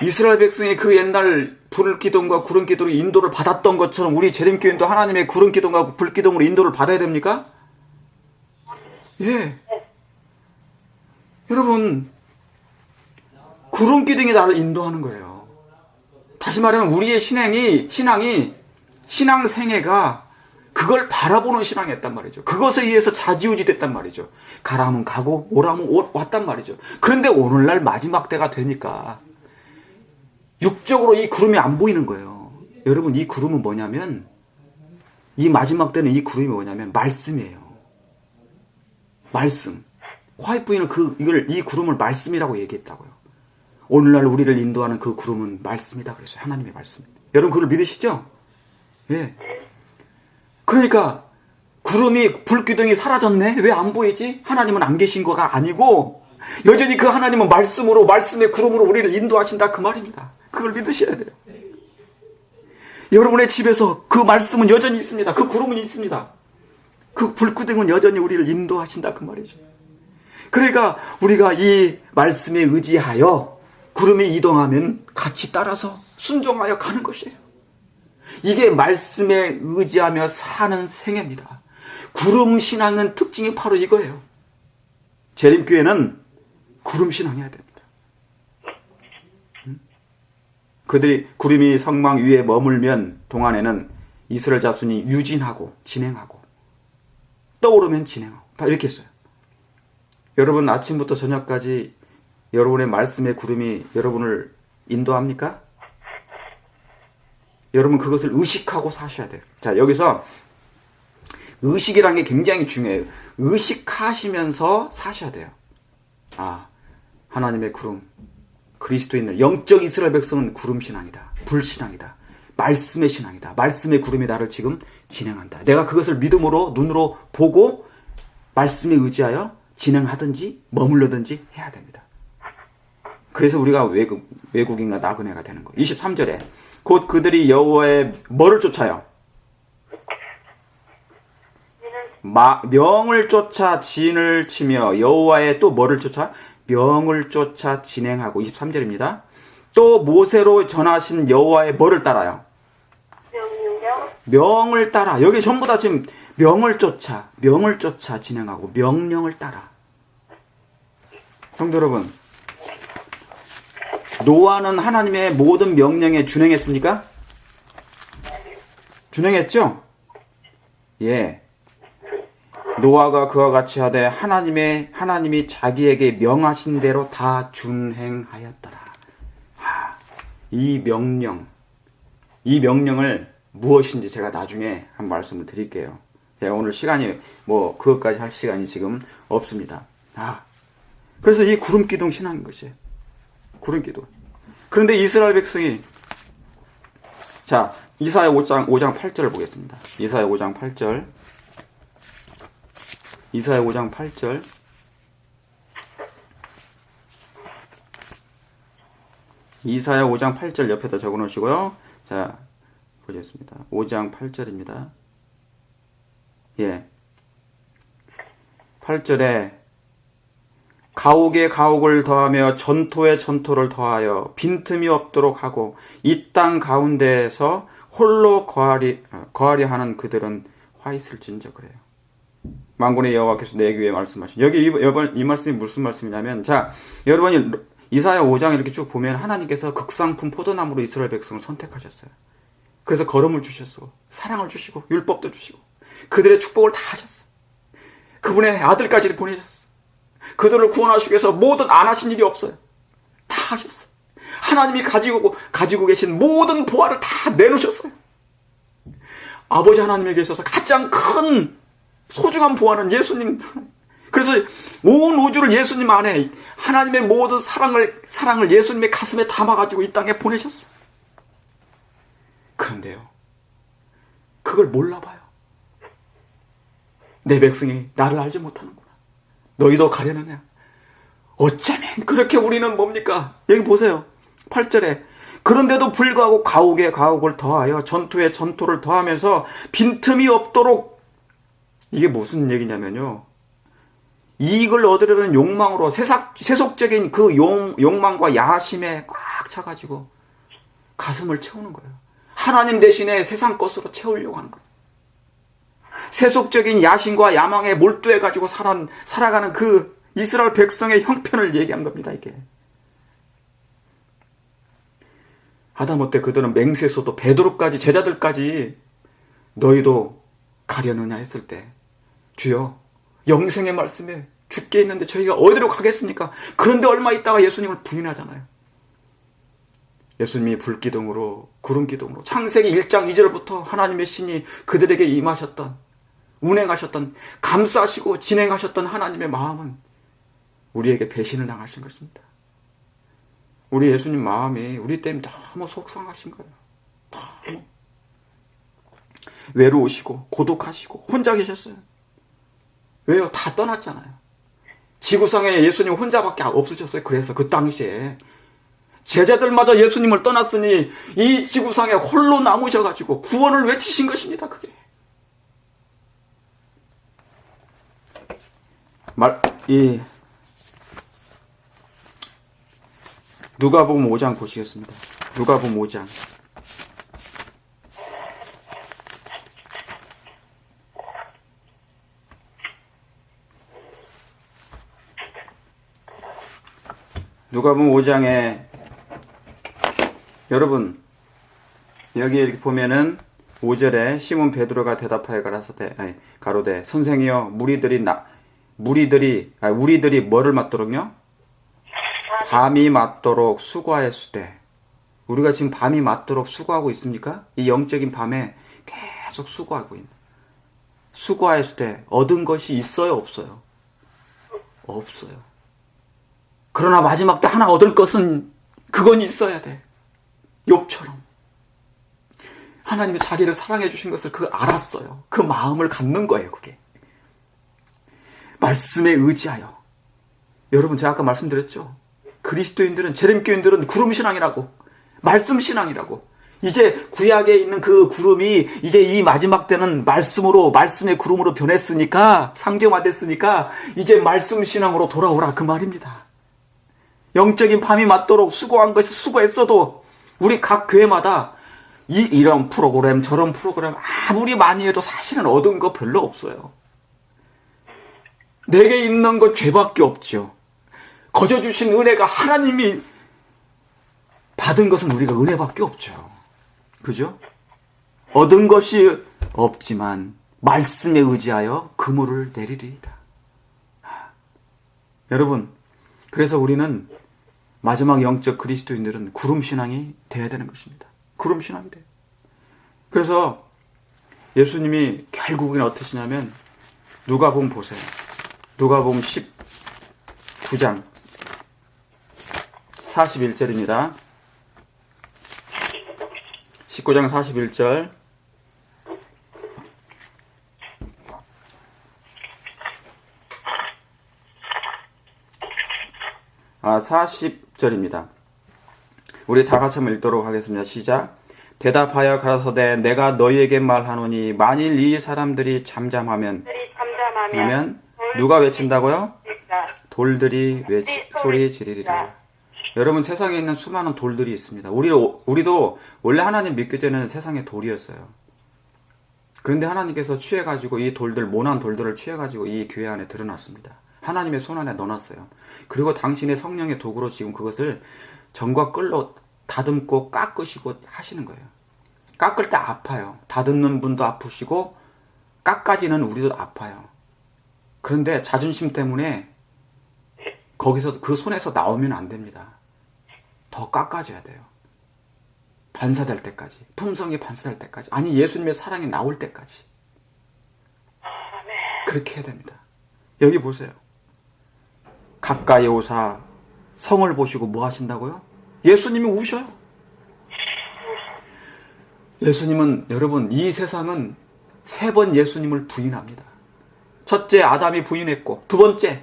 S1: 이스라엘 백성이 그 옛날 불기둥과 구름기둥으로 인도를 받았던 것처럼 우리 재림교회도 하나님의 구름기둥과 불기둥으로 인도를 받아야 됩니까? 예. 여러분, 구름기둥이 나를 인도하는 거예요. 다시 말하면 우리의 신앙생애가 그걸 바라보는 신앙이었단 말이죠. 그것에 의해서 좌지우지 됐단 말이죠. 가라면 가고 오라면 왔단 말이죠. 그런데 오늘날 마지막 때가 되니까 육적으로 이 구름이 안 보이는 거예요. 여러분, 이 구름은 뭐냐면, 이 마지막 때는 이 구름이 뭐냐면 말씀이에요. 말씀. 화이트 부인은 이 구름을 말씀이라고 얘기했다고요. 오늘날 우리를 인도하는 그 구름은 말씀이다 그랬어요. 하나님의 말씀. 여러분, 그걸 믿으시죠? 예. 그러니까 구름이, 불기둥이 사라졌네? 왜 안 보이지? 하나님은 안 계신 거가 아니고 여전히 그 하나님은 말씀으로, 말씀의 구름으로 우리를 인도하신다 그 말입니다. 그걸 믿으셔야 돼요. 여러분의 집에서 그 말씀은 여전히 있습니다. 그 구름은 있습니다. 그 불기둥은 여전히 우리를 인도하신다 그 말이죠. 그러니까 우리가 이 말씀에 의지하여 구름이 이동하면 같이 따라서 순종하여 가는 것이에요. 이게 말씀에 의지하며 사는 생애입니다. 구름 신앙은 특징이 바로 이거예요. 재림교회는 구름 신앙해야 됩니다. 그들이 구름이 성막 위에 머물면 동안에는 이스라엘 자손이 유진하고 진행하고 떠오르면 진행하고 다 이렇게 했어요. 여러분, 아침부터 저녁까지 여러분의 말씀의 구름이 여러분을 인도합니까? 여러분, 그것을 의식하고 사셔야 돼요. 자, 여기서 의식이라는 게 굉장히 중요해요. 의식하시면서 사셔야 돼요. 아, 하나님의 구름, 그리스도인들, 영적 이스라엘 백성은 구름 신앙이다. 불신앙이다. 말씀의 신앙이다. 말씀의 구름이 나를 지금 진행한다. 내가 그것을 믿음으로, 눈으로 보고 말씀에 의지하여 진행하든지 머물러든지 해야 됩니다. 그래서 우리가 외국인과 나그네가 되는 거예요. 23절에 곧 그들이 여호와의 뭐를 쫓아요? 명을 쫓아 진을 치며 여호와의 또 뭐를 쫓아? 명을 쫓아 진행하고 23절입니다. 또 모세로 전하신 여호와의 뭐를 따라요? 명을 따라. 여기 전부 다 지금 명을 쫓아 진행하고 명령을 따라. 성도 여러분, 노아는 하나님의 모든 명령에 준행했습니까? 준행했죠? 예. 노아가 그와 같이 하되 하나님이 자기에게 명하신 대로 다 준행하였더라. 이 명령을 무엇인지 제가 나중에 한 말씀을 드릴게요. 제가 오늘 시간이 그것까지 할 시간이 지금 없습니다. 그래서 이 구름기둥 신앙인 것이에요. 구름기둥. 그런데 이스라엘 백성이, 자, 이사야 5장 8절을 보겠습니다. 이사야 5장 8절. 이사야 5장 8절. 이사야 5장 8절 옆에다 적어 놓으시고요. 자, 보겠습니다. 5장 8절입니다. 예. 8절에 가옥에 가옥을 더하며 전토에 전토를 더하여 빈틈이 없도록 하고 이 땅 가운데에서 홀로 거하리 하는 그들은 화 있을진저 그래요. 만군의 여호와께서 내 귀에 말씀하신. 여기 이 말씀이 무슨 말씀이냐면, 자, 여러분이 이사야 5장 이렇게 쭉 보면 하나님께서 극상품 포도나무로 이스라엘 백성을 선택하셨어요. 그래서 걸음을 주셨고 사랑을 주시고 율법도 주시고 그들의 축복을 다 하셨어. 그분의 아들까지 보내셨어. 그들을 구원하시기 위해서 모든 안 하신 일이 없어요. 다 하셨어. 하나님이 가지고 계신 모든 보화를 다 내놓으셨어요. 아버지 하나님에게 있어서 가장 큰 소중한 보화는 예수님. 그래서 온 우주를 예수님 안에 하나님의 모든 사랑을 예수님의 가슴에 담아가지고 이 땅에 보내셨어. 그런데요, 그걸 몰라봐요. 내 백성이 나를 알지 못하는구나. 너희도 가려느냐. 어쩌면 그렇게 우리는 뭡니까? 여기 보세요. 8절에 그런데도 불구하고 가옥에 가옥을 더하여 전토에 전토를 더하면서 빈틈이 없도록. 이게 무슨 얘기냐면요, 이익을 얻으려는 욕망으로 세속적인 그 욕망과 야심에 꽉 차가지고 가슴을 채우는 거예요. 하나님 대신에 세상 것으로 채우려고 하는 거예요. 세속적인 야심과 야망에 몰두해가지고 살아가는 그 이스라엘 백성의 형편을 얘기한 겁니다, 이게. 하다못해 그들은 맹세서도 베드로까지, 제자들까지 너희도 가려느냐 했을 때, 주여, 영생의 말씀에 죽게 있는데 저희가 어디로 가겠습니까? 그런데 얼마 있다가 예수님을 부인하잖아요. 예수님이 불기둥으로, 구름기둥으로 창세기 1장 2절부터 하나님의 신이 그들에게 임하셨던, 운행하셨던, 감싸시고 진행하셨던 하나님의 마음은 우리에게 배신을 당하신 것입니다. 우리 예수님 마음이 우리 때문에 너무 속상하신 거예요. 너무 외로우시고 고독하시고 혼자 계셨어요. 왜요? 다 떠났잖아요. 지구상에 예수님 혼자밖에 없으셨어요. 그래서 그 당시에 제자들마저 예수님을 떠났으니 이 지구상에 홀로 남으셔가지고 구원을 외치신 것입니다. 그게 누가복음 5장 보시겠습니다. 누가복음 5장. 누가복음 5장에 여러분 여기 이렇게 보면은 5절에 시몬 베드로가 대답하여 가로되 선생이여 우리들이 뭐를 맞도록요? 밤이 맞도록 수고하였으되. 우리가 지금 밤이 맞도록 수고하고 있습니까? 이 영적인 밤에 계속 수고하고 있는. 수고하였으되 얻은 것이 있어요, 없어요? 없어요. 그러나 마지막 때 하나 얻을 것은 그건 있어야 돼. 욥처럼 하나님이 자기를 사랑해 주신 것을 알았어요. 그 마음을 갖는 거예요. 그게 말씀에 의지하여. 여러분, 제가 아까 말씀드렸죠, 그리스도인들은, 재림교인들은 구름신앙이라고, 말씀신앙이라고. 이제 구약에 있는 그 구름이 이제 이 마지막 때는 말씀의 구름으로 변했으니까, 상정화됐으니까 이제 말씀신앙으로 돌아오라, 그 말입니다. 영적인 밤이 맞도록 수고한 것이 수고했어도 우리 각 교회마다 이런 프로그램 저런 프로그램 아무리 많이 해도 사실은 얻은 거 별로 없어요. 내게 있는 건 죄밖에 없죠. 거저 주신 은혜가, 하나님이 받은 것은 우리가 은혜밖에 없죠. 그죠? 얻은 것이 없지만 말씀에 의지하여 그물을 내리리이다. 여러분, 그래서 우리는 마지막 영적 그리스도인들은 구름신앙이 돼야 되는 것입니다. 구름신앙이 돼요. 그래서 예수님이 결국은 어떠시냐면, 누가복음 보세요. 누가복음 19장 41절입니다. 19장 41절. 아, 40절입니다. 우리 다 같이 한번 읽도록 하겠습니다. 시작. 대답하여 가라사대 내가 너희에게 말하노니 만일 이 사람들이 잠잠하면 누가 외친다고요? 돌들이 왜 소리 지르리라. 여러분, 세상에 있는 수많은 돌들이 있습니다. 우리도 원래 하나님 믿기 전에는 세상에 돌이었어요. 그런데 하나님께서 취해가지고 이 돌들, 모난 돌들을 취해가지고 이 교회 안에 드러났습니다. 하나님의 손 안에 넣어놨어요. 그리고 당신의 성령의 도구로 지금 그것을 전과 끌로 다듬고 깎으시고 하시는 거예요. 깎을 때 아파요. 다듬는 분도 아프시고 깎아지는 우리도 아파요. 그런데 자존심 때문에 거기서 그 손에서 나오면 안 됩니다. 더 깎아줘야 돼요. 반사될 때까지, 품성이 반사될 때까지, 아니 예수님의 사랑이 나올 때까지 그렇게 해야 됩니다. 여기 보세요. 가까이 오사 성을 보시고 뭐 하신다고요? 예수님이 우셔요. 예수님은, 여러분, 이 세상은 3번 예수님을 부인합니다. 첫째, 아담이 부인했고, 두 번째,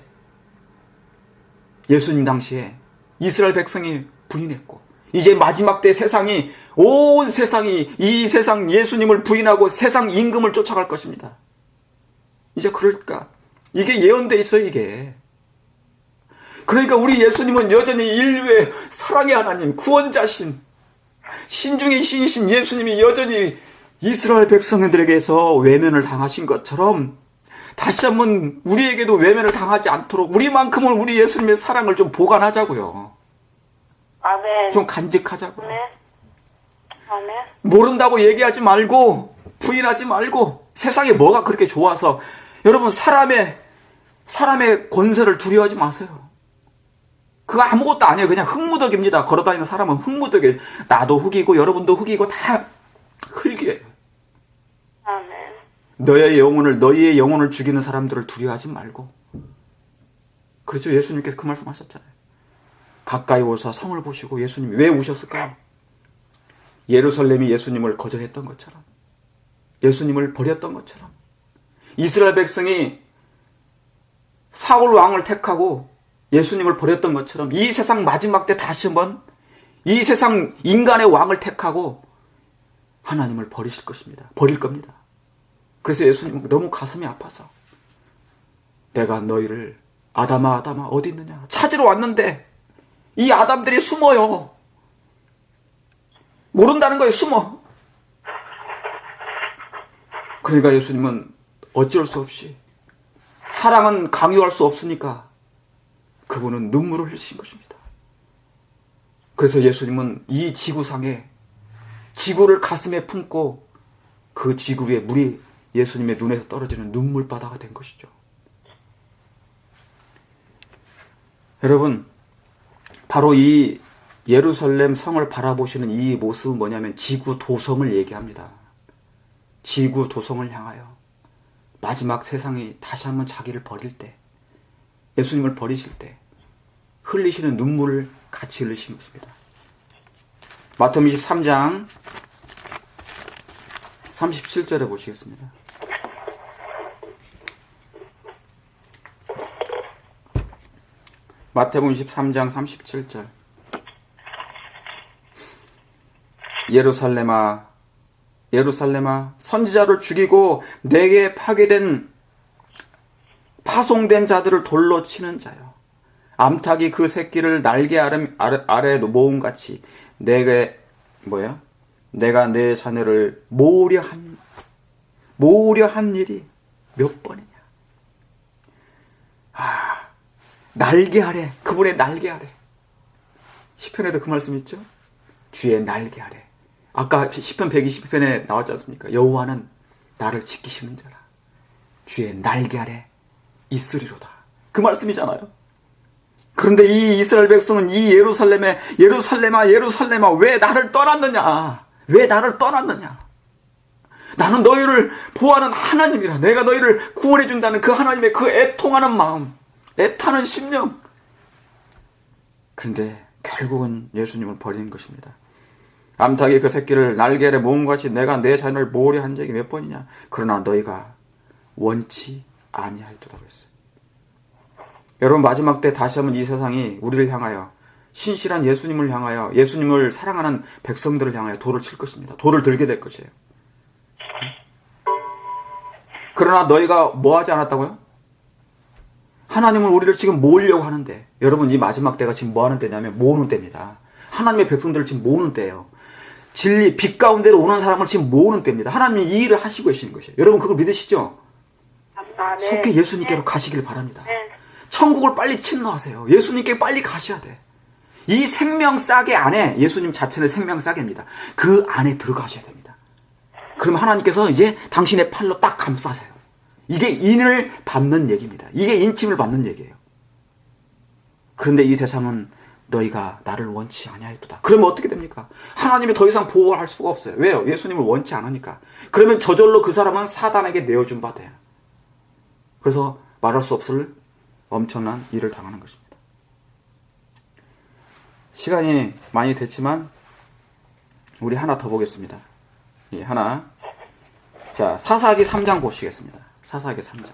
S1: 예수님 당시에 이스라엘 백성이 부인했고, 이제 마지막 때 세상이, 온 세상이 이 세상 예수님을 부인하고 세상 임금을 쫓아갈 것입니다. 이제 그럴까? 이게 예언돼 있어요, 이게. 그러니까 우리 예수님은 여전히 인류의 사랑의 하나님, 구원자신, 신중의 신이신 예수님이 여전히 이스라엘 백성들에게서 외면을 당하신 것처럼 다시 한번 우리에게도 외면을 당하지 않도록 우리만큼은 우리 예수님의 사랑을 좀 보관하자고요.
S2: 아멘.
S1: 좀 간직하자고요.
S2: 아멘. 아멘.
S1: 모른다고 얘기하지 말고 부인하지 말고 세상에 뭐가 그렇게 좋아서 여러분 사람의 권세를 두려워하지 마세요. 그거 아무것도 아니에요. 그냥 흙무더기입니다. 걸어다니는 사람은 흙무더기. 나도 흙이고 여러분도 흙이고 다 흙이에요.
S2: 아멘.
S1: 너희의 영혼을 죽이는 사람들을 두려워하지 말고. 그렇죠. 예수님께서 그 말씀하셨잖아요. 가까이 오사 성을 보시고. 예수님이 왜 우셨을까요? 예루살렘이 예수님을 거절했던 것처럼, 예수님을 버렸던 것처럼, 이스라엘 백성이 사울 왕을 택하고 예수님을 버렸던 것처럼 이 세상 마지막 때 다시 한번 이 세상 인간의 왕을 택하고 하나님을 버리실 것입니다. 버릴 겁니다. 그래서 예수님은 너무 가슴이 아파서 내가 너희를 아담아 어디 있느냐 찾으러 왔는데 이 아담들이 숨어요. 모른다는 거예요. 숨어. 그러니까 예수님은 어쩔 수 없이, 사랑은 강요할 수 없으니까 그분은 눈물을 흘리신 것입니다. 그래서 예수님은 이 지구상에, 지구를 가슴에 품고 그 지구 위에 물이 예수님의 눈에서 떨어지는 눈물바다가 된 것이죠. 여러분, 바로 이 예루살렘 성을 바라보시는 이 모습은 뭐냐면 지구 도성을 얘기합니다. 지구 도성을 향하여 마지막 세상이 다시 한번 자기를 버릴 때, 예수님을 버리실 때 흘리시는 눈물을 같이 흘리신 것입니다. 마태복음 23장 37절에 보시겠습니다. 마태복음 23장 37절. 예루살렘아 선지자를 죽이고 내게 파송된 자들을 돌로 치는 자여, 암탉이 그 새끼를 날개 아래에 모음같이 내가 내 자녀를 모으려 한 일이 몇 번이냐. 날개 아래, 그분의 날개 아래. 시편에도 그 말씀 있죠? 주의 날개 아래. 아까 시편 120편에 나왔지 않습니까? 여호와는 나를 지키시는 자라. 주의 날개 아래 있으리로다. 그 말씀이잖아요. 그런데 이 이스라엘 백성은 이 예루살렘아 왜 나를 떠났느냐? 왜 나를 떠났느냐? 나는 너희를 보호하는 하나님이라. 내가 너희를 구원해 준다는 그 하나님의 그 애통하는 마음, 애타는 심령. 그런데 결국은 예수님을 버리는 것입니다. 암탉이 그 새끼를 날개를 모음같이 내가 내 자녀를 모으려 한 적이 몇 번이냐. 그러나 너희가 원치 아니하였도다고 했어요. 여러분, 마지막 때 다시 한번 이 세상이 우리를 향하여, 신실한 예수님을 향하여, 예수님을 사랑하는 백성들을 향하여 돌을 칠 것입니다. 돌을 들게 될 것이에요. 그러나 너희가 뭐 하지 않았다고요? 하나님은 우리를 지금 모으려고 하는데, 여러분 이 마지막 때가 지금 뭐 하는 때냐면 모으는 때입니다. 하나님의 백성들을 지금 모으는 때예요. 진리, 빛 가운데로 오는 사람을 지금 모으는 때입니다. 하나님이 이 일을 하시고 계시는 것이에요. 여러분 그걸 믿으시죠?
S2: 아멘.
S1: 속히 예수님께로 가시길 바랍니다.
S2: 네.
S1: 천국을 빨리 침노하세요. 예수님께 빨리 가셔야 돼. 이 생명 싸개 안에, 예수님 자체는 생명 싸개입니다. 그 안에 들어가셔야 됩니다. 그러면 하나님께서 이제 당신의 팔로 딱 감싸세요. 이게 인을 받는 얘기입니다. 이게 인침을 받는 얘기예요. 그런데 이 세상은 너희가 나를 원치 아니하였도다. 그러면 어떻게 됩니까? 하나님이 더 이상 보호할 수가 없어요. 왜요? 예수님을 원치 않으니까. 그러면 저절로 그 사람은 사단에게 내어준 바 돼요. 그래서 말할 수 없을 엄청난 일을 당하는 것입니다. 시간이 많이 됐지만 우리 하나 더 보겠습니다. 예, 하나. 자, 사사기 3장 보시겠습니다. 사사기 3장.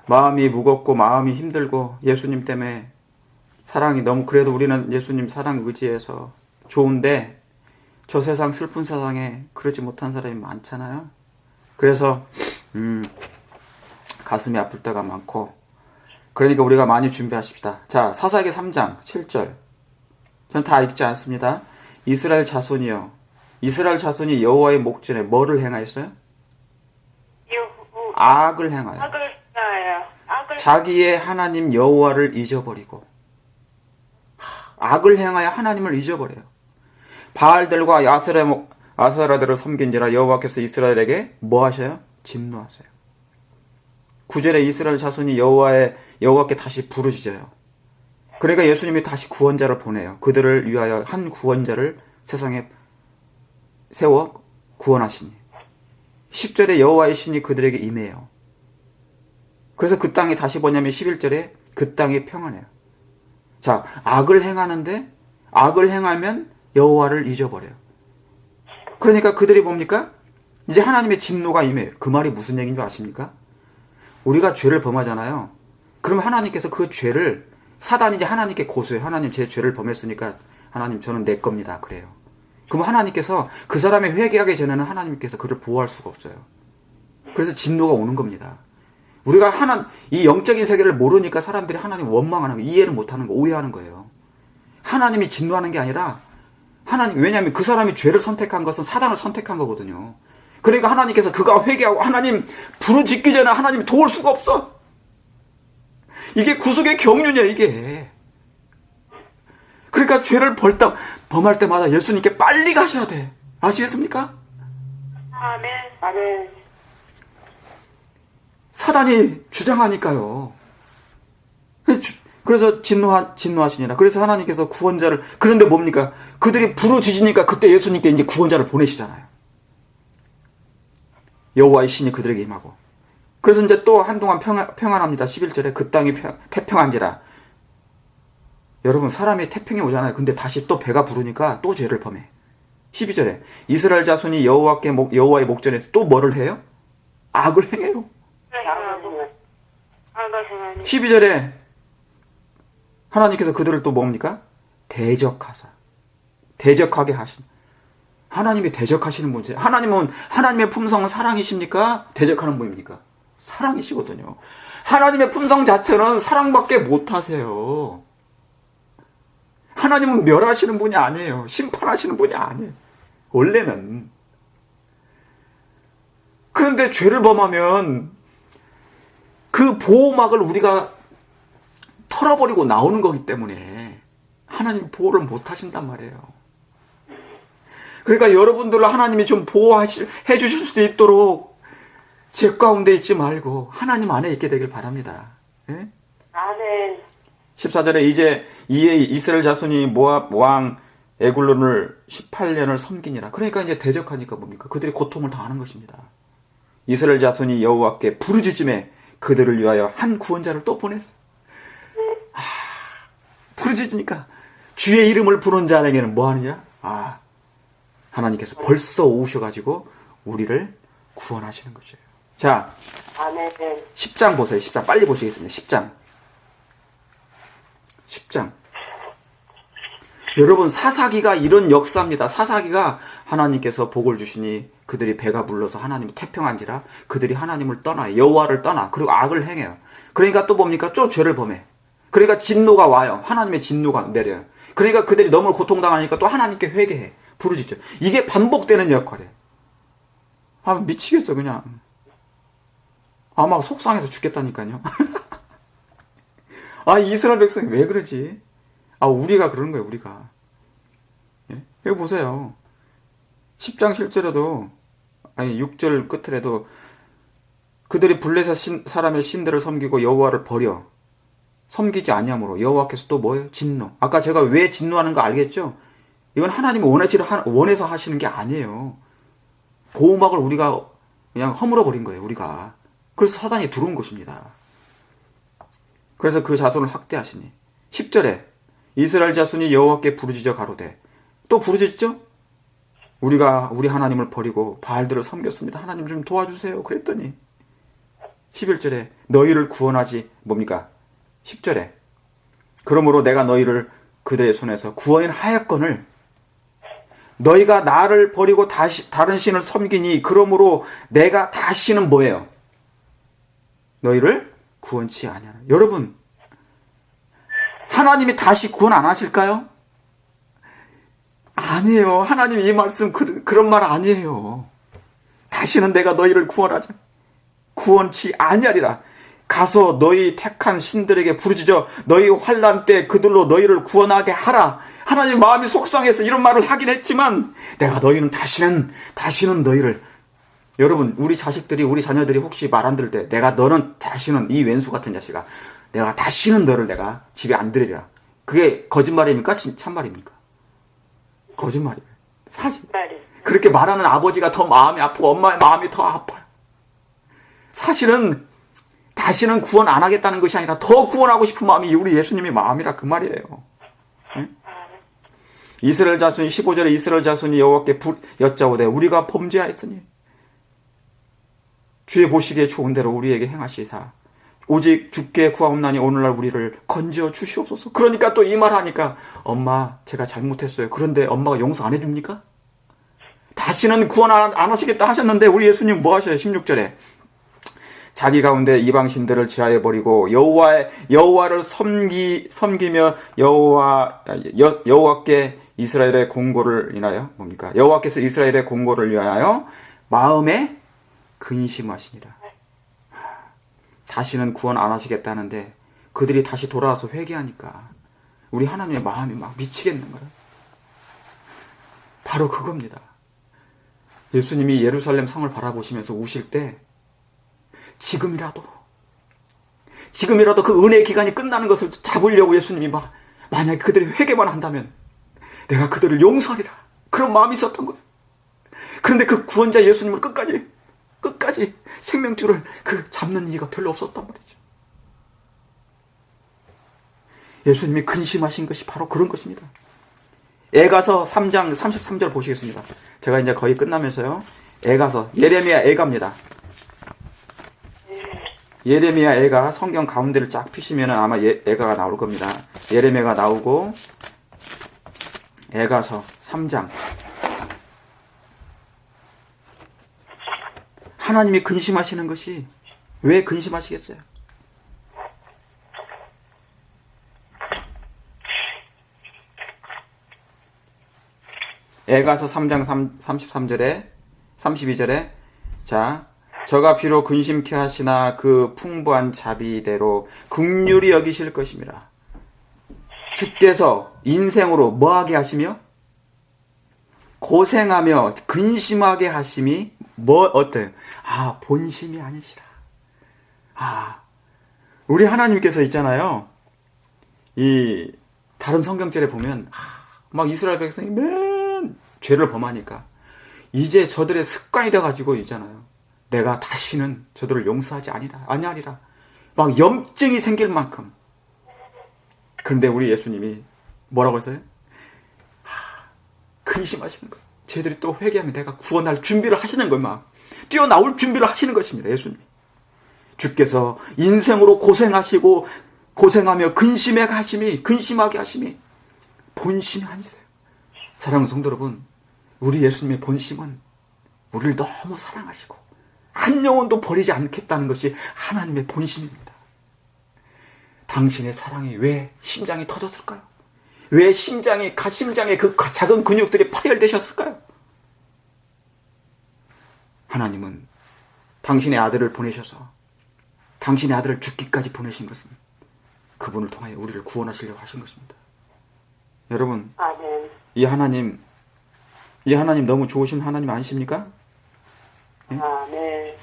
S1: 마음이 무겁고 마음이 힘들고 예수님 때문에 사랑이 너무, 그래도 우리는 예수님 사랑 의지해서 좋은데 저 세상 슬픈 세상에 그러지 못한 사람이 많잖아요. 그래서 가슴이 아플 때가 많고, 그러니까 우리가 많이 준비하십시다. 자, 사사기 3장 7절. 전 다 읽지 않습니다. 이스라엘 자손이여, 이스라엘 자손이 여호와의 목전에 뭐를 행하였어요? 악을 행하여 자기의 하나님 여호와를 잊어버리고, 악을 행하여 하나님을 잊어버려요. 바알들과 아세라들을 섬긴지라 여호와께서 이스라엘에게 뭐 하셔요? 진노하세요. 9절에 이스라엘 자손이 여호와께 다시 부르짖어요. 그러니까 예수님이 다시 구원자를 보내요. 그들을 위하여 한 구원자를 세상에 세워 구원하시니. 10절에 여호와의 신이 그들에게 임해요. 그래서 그 땅이 다시 뭐냐면 11절에 그 땅이 평안해요. 자, 악을 행하는데, 악을 행하면 여호와를 잊어버려요. 그러니까 그들이 뭡니까? 이제 하나님의 진노가 임해요. 그 말이 무슨 얘기인 줄 아십니까? 우리가 죄를 범하잖아요. 그러면 하나님께서 그 죄를, 사단이 이제 하나님께 고소해요. 하나님, 제 죄를 범했으니까 하나님 저는 내 겁니다. 그래요. 그럼 하나님께서 그 사람이 회개하기 전에는 하나님께서 그를 보호할 수가 없어요. 그래서 진노가 오는 겁니다. 우리가 이 영적인 세계를 모르니까 사람들이 하나님 원망하는 거, 이해를 못하는 거, 오해하는 거예요. 하나님이 진노하는 게 아니라 왜냐하면 그 사람이 죄를 선택한 것은 사단을 선택한 거거든요. 그러니까 하나님께서 그가 회개하고 하나님 부르짖기 전에 하나님이 도울 수가 없어. 이게 구속의 경륜이야, 이게. 그러니까 죄를 범할 때마다 예수님께 빨리 가셔야 돼. 아시겠습니까?
S2: 아멘. 아멘.
S1: 사단이 주장하니까요. 그래서 진노하시니라. 그래서 하나님께서 구원자를, 그런데 뭡니까? 그들이 부르짖으니까 그때 예수님께 이제 구원자를 보내시잖아요. 여호와의 신이 그들에게 임하고. 그래서 이제 또 한동안 평안합니다. 11절에 그 땅이 태평한지라. 여러분, 사람이 태평에 오잖아요. 근데 다시 또 배가 부르니까 또 죄를 범해. 12절에 이스라엘 자손이 여호와의 목전에서 또 뭐를 해요? 악을 행해요. 12절에 하나님께서 그들을 또 뭡니까? 대적하게 하신. 하나님이 대적하시는 분이세요. 하나님의 품성은 사랑이십니까? 대적하는 분입니까? 사랑이시거든요. 하나님의 품성 자체는 사랑밖에 못하세요. 하나님은 멸하시는 분이 아니에요. 심판하시는 분이 아니에요. 원래는. 그런데 죄를 범하면 그 보호막을 우리가 털어버리고 나오는 거기 때문에 하나님 보호를 못 하신단 말이에요. 그러니까 여러분들을 하나님이 좀 보호해 주실 수 있도록 죄 가운데 있지 말고 하나님 안에 있게 되길 바랍니다. 예?
S2: 아멘.
S1: 14절에 이제 이에 이스라엘 자손이 모압 왕 에굴론을 18년을 섬기니라. 그러니까 이제 대적하니까 뭡니까? 그들이 고통을 당하는 것입니다. 이스라엘 자손이 여호와께 부르짖음에 그들을 위하여 한 구원자를 또 보내서 부르짖으니까 주의 이름을 부르는 자에게는 뭐 하느냐? 하나님께서 벌써 오셔가지고 우리를 구원하시는 것이에요. 자,
S2: 아멘.
S1: 10장 보세요. 10장 빨리 보시겠습니다. 10장 여러분, 사사기가 이런 역사입니다. 사사기가 하나님께서 복을 주시니 그들이 배가 불러서 하나님을 태평한지라 그들이 하나님을 떠나요. 여호와를 떠나. 그리고 악을 행해요. 그러니까 또 뭡니까? 또 죄를 범해. 그러니까 진노가 와요. 하나님의 진노가 내려요. 그러니까 그들이 너무 고통당하니까 또 하나님께 회개해. 부르짖죠. 이게 반복되는 역할이에요. 아, 미치겠어 그냥. 막 속상해서 죽겠다니까요. 이스라엘 백성이 왜 그러지? 우리가 그러는 거예요, 우리가. 예? 여기 보세요. 10장 실제로도, 6절 끝에라도, 그들이 블레셋 사람의 신들을 섬기고 여호와를 버려. 섬기지 아니함으로 여호와께서 또 뭐예요? 진노. 아까 제가 왜 진노하는 거 알겠죠? 이건 하나님이 원해서 하시는 게 아니에요. 보호막을 우리가 그냥 허물어 버린 거예요, 우리가. 그래서 사단이 들어온 것입니다. 그래서 그 자손을 학대하시니. 10절에 이스라엘 자손이 여호와께 부르짖어 가로되. 또 부르짖죠? 우리가 우리 하나님을 버리고 바알들을 섬겼습니다. 하나님 좀 도와주세요. 그랬더니 11절에 너희를 구원하지 뭡니까? 10절에 그러므로 내가 너희를 그들의 손에서 구원하였거늘 너희가 나를 버리고 다른 신을 섬기니 그러므로 내가 다시는 뭐예요? 너희를 구원치 아니하라. 여러분, 하나님이 다시 구원 안 하실까요? 아니에요. 하나님 이 말씀 그런 말 아니에요. 다시는 내가 너희를 구원치 아니하리라. 가서 너희 택한 신들에게 부르짖어 너희 환난 때 그들로 너희를 구원하게 하라. 하나님 마음이 속상해서 이런 말을 하긴 했지만 내가 너희는 다시는 너희를. 여러분, 우리 자식들이 우리 자녀들이 혹시 말 안 들을 때 너는 다시는 이 왼수 같은 자식아 내가 다시는 너를 내가 집에 안 들이리라. 그게 거짓말입니까? 참말입니까? 거짓말이에요. 사실. 그렇게 말하는 아버지가 더 마음이 아프고 엄마의 마음이 더 아파요. 사실은 다시는 구원 안 하겠다는 것이 아니라 더 구원하고 싶은 마음이 우리 예수님의 마음이라 그 말이에요. 네? 이스라엘 자손이 15절에 이스라엘 자손이 여호와께 여짜오되 우리가 범죄하였으니 주의 보시기에 좋은 대로 우리에게 행하시사 오직 주께 구하옵나니 오늘날 우리를 건져 주시옵소서. 그러니까 또 이 말하니까 엄마 제가 잘못했어요. 그런데 엄마가 용서 안 해줍니까? 다시는 구원 안 하시겠다 하셨는데 우리 예수님 뭐 하셔요? 16절에 자기 가운데 이방신들을 지하에 버리고 여호와를 섬기며 여호와께 이스라엘의 공고를 인하여 뭡니까? 여호와께서 이스라엘의 공고를 위하여 마음에 근심하시니라. 다시는 구원 안 하시겠다는데 그들이 다시 돌아와서 회개하니까 우리 하나님의 마음이 막 미치겠는 거예요. 바로 그겁니다. 예수님이 예루살렘 성을 바라보시면서 우실 때 지금이라도 그 은혜의 기간이 끝나는 것을 잡으려고 예수님이 만약에 그들이 회개만 한다면 내가 그들을 용서하리라. 그런 마음이 있었던 거예요. 그런데 그 구원자 예수님을 끝까지 생명줄을 잡는 이가 별로 없었단 말이죠. 예수님이 근심하신 것이 바로 그런 것입니다. 애가서 3장 33절 보시겠습니다. 제가 이제 거의 끝나면서요. 애가서 예레미야 애가입니다. 예레미야 애가 성경 가운데를 쫙 피시면 아마 애가가 나올 겁니다. 예레미야가 나오고 애가서 3장. 하나님이 근심하시는 것이 왜 근심하시겠어요? 애가서 3장 33절에 32절에 자 저가 비록 근심케 하시나 그 풍부한 자비대로 긍휼히 여기실 것입니다. 주께서 인생으로 뭐하게 하시며 고생하며 근심하게 하심이 어때요? 본심이 아니시라. 우리 하나님께서 있잖아요. 이 다른 성경절에 보면 막 이스라엘 백성이 맨 죄를 범하니까 이제 저들의 습관이 돼가지고 있잖아요. 내가 다시는 저들을 용서하지 아니하리라. 막 염증이 생길 만큼. 그런데 우리 예수님이 뭐라고 했어요? 근심하시는 거예요. 쟤들이 또 회개하면 내가 구원할 준비를 하시는 거예요. 막 뛰어나올 준비를 하시는 것입니다. 예수님. 주께서 인생으로 고생하시고 고생하며 근심하게 하심이 본심이 아니세요. 사랑하는 성도 여러분, 우리 예수님의 본심은 우리를 너무 사랑하시고 한 영혼도 버리지 않겠다는 것이 하나님의 본심입니다. 당신의 사랑이 왜 심장이 터졌을까요? 왜 가심장에 그 작은 근육들이 파열되셨을까요? 하나님은 당신의 아들을 보내셔서 당신의 아들을 죽기까지 보내신 것은 그분을 통하여 우리를 구원하시려고 하신 것입니다. 여러분,
S2: 아멘.
S1: 이 하나님 너무 좋으신 하나님 아니십니까?
S2: 아멘.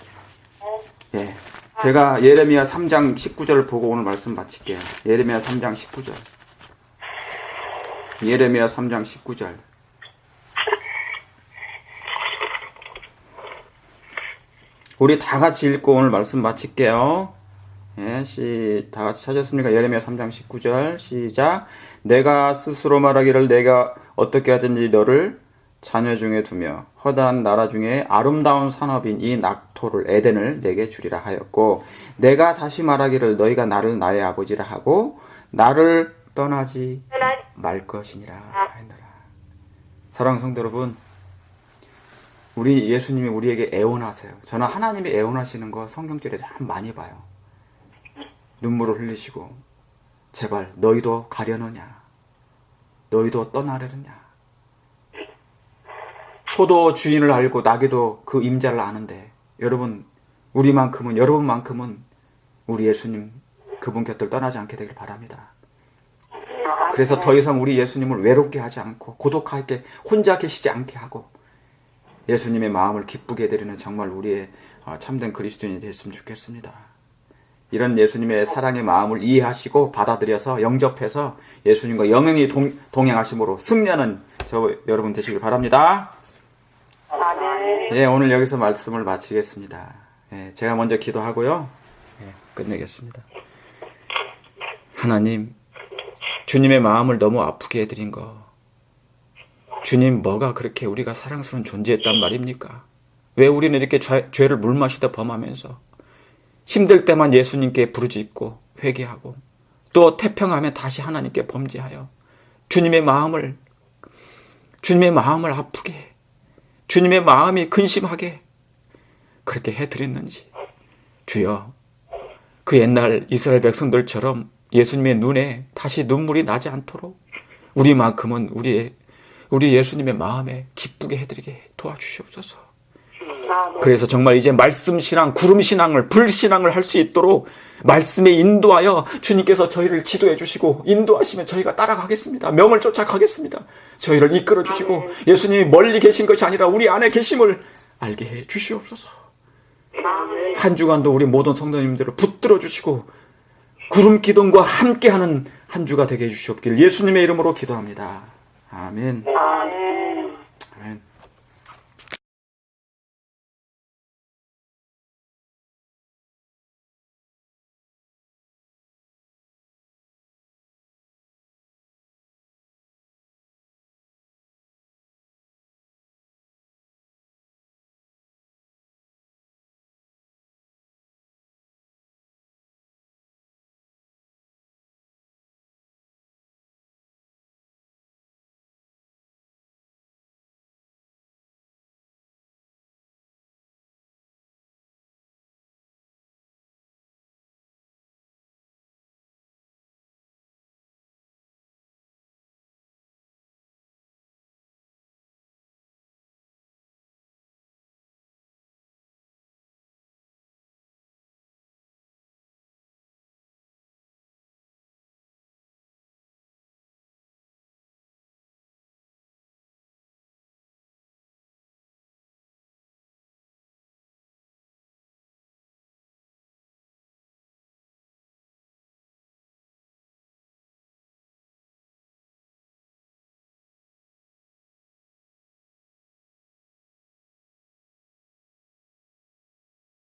S1: 예. 제가 예레미야 3장 19절을 보고 오늘 말씀 마칠게요. 예레미야 3장 19절. 예레미야 3장 19절. 우리 다 같이 읽고 오늘 말씀 마칠게요. 예, 다 같이 찾았습니까? 예레미야 3장 19절. 시작. 내가 스스로 말하기를 내가 어떻게 하든지 너를 자녀 중에 두며 허다한 나라 중에 아름다운 산업인 이 낙토를 에덴을 내게 주리라 하였고, 내가 다시 말하기를 너희가 나를 나의 아버지라 하고 나를 떠나지 말 것이니라 하였노라. 사랑하는 성도 여러분, 우리 예수님이 우리에게 애원하세요. 저는 하나님이 애원하시는 거 성경절에 참 많이 봐요. 눈물을 흘리시고 제발 너희도 가려느냐, 너희도 떠나려느냐. 소도 주인을 알고 나귀도 그 임자를 아는데 여러분만큼은 우리 예수님 그분 곁을 떠나지 않게 되길 바랍니다. 그래서 더 이상 우리 예수님을 외롭게 하지 않고 고독하게 혼자 계시지 않게 하고 예수님의 마음을 기쁘게 해드리는 정말 우리의 참된 그리스도인이 됐으면 좋겠습니다. 이런 예수님의 사랑의 마음을 이해하시고 받아들여서 영접해서 예수님과 영영이 동행하심으로 승리하는 여러분 되시길 바랍니다.
S2: 아멘.
S1: 예, 오늘 여기서 말씀을 마치겠습니다. 예, 제가 먼저 기도하고요. 예, 끝내겠습니다. 하나님, 주님의 마음을 너무 아프게 해드린 거, 주님 뭐가 그렇게 우리가 사랑스러운 존재였단 말입니까? 왜 우리는 이렇게 죄를 물마시다 범하면서 힘들 때만 예수님께 부르짖고 회개하고 또 태평하면 다시 하나님께 범죄하여 주님의 마음을 아프게, 주님의 마음이 근심하게 그렇게 해드렸는지, 주여, 그 옛날 이스라엘 백성들처럼 예수님의 눈에 다시 눈물이 나지 않도록 우리만큼은 우리 예수님의 마음에 기쁘게 해드리게 도와주시옵소서. 그래서 정말 이제 말씀신앙, 구름신앙을, 불신앙을 할 수 있도록 말씀에 인도하여 주님께서 저희를 지도해 주시고 인도하시면 저희가 따라가겠습니다. 명을 쫓아가겠습니다. 저희를 이끌어 주시고 예수님이 멀리 계신 것이 아니라 우리 안에 계심을 알게 해 주시옵소서. 한 주간도 우리 모든 성도님들을 붙들어 주시고 구름 기둥과 함께하는 한 주가 되게 해 주시옵길 예수님의 이름으로 기도합니다. 아멘.
S2: 아멘.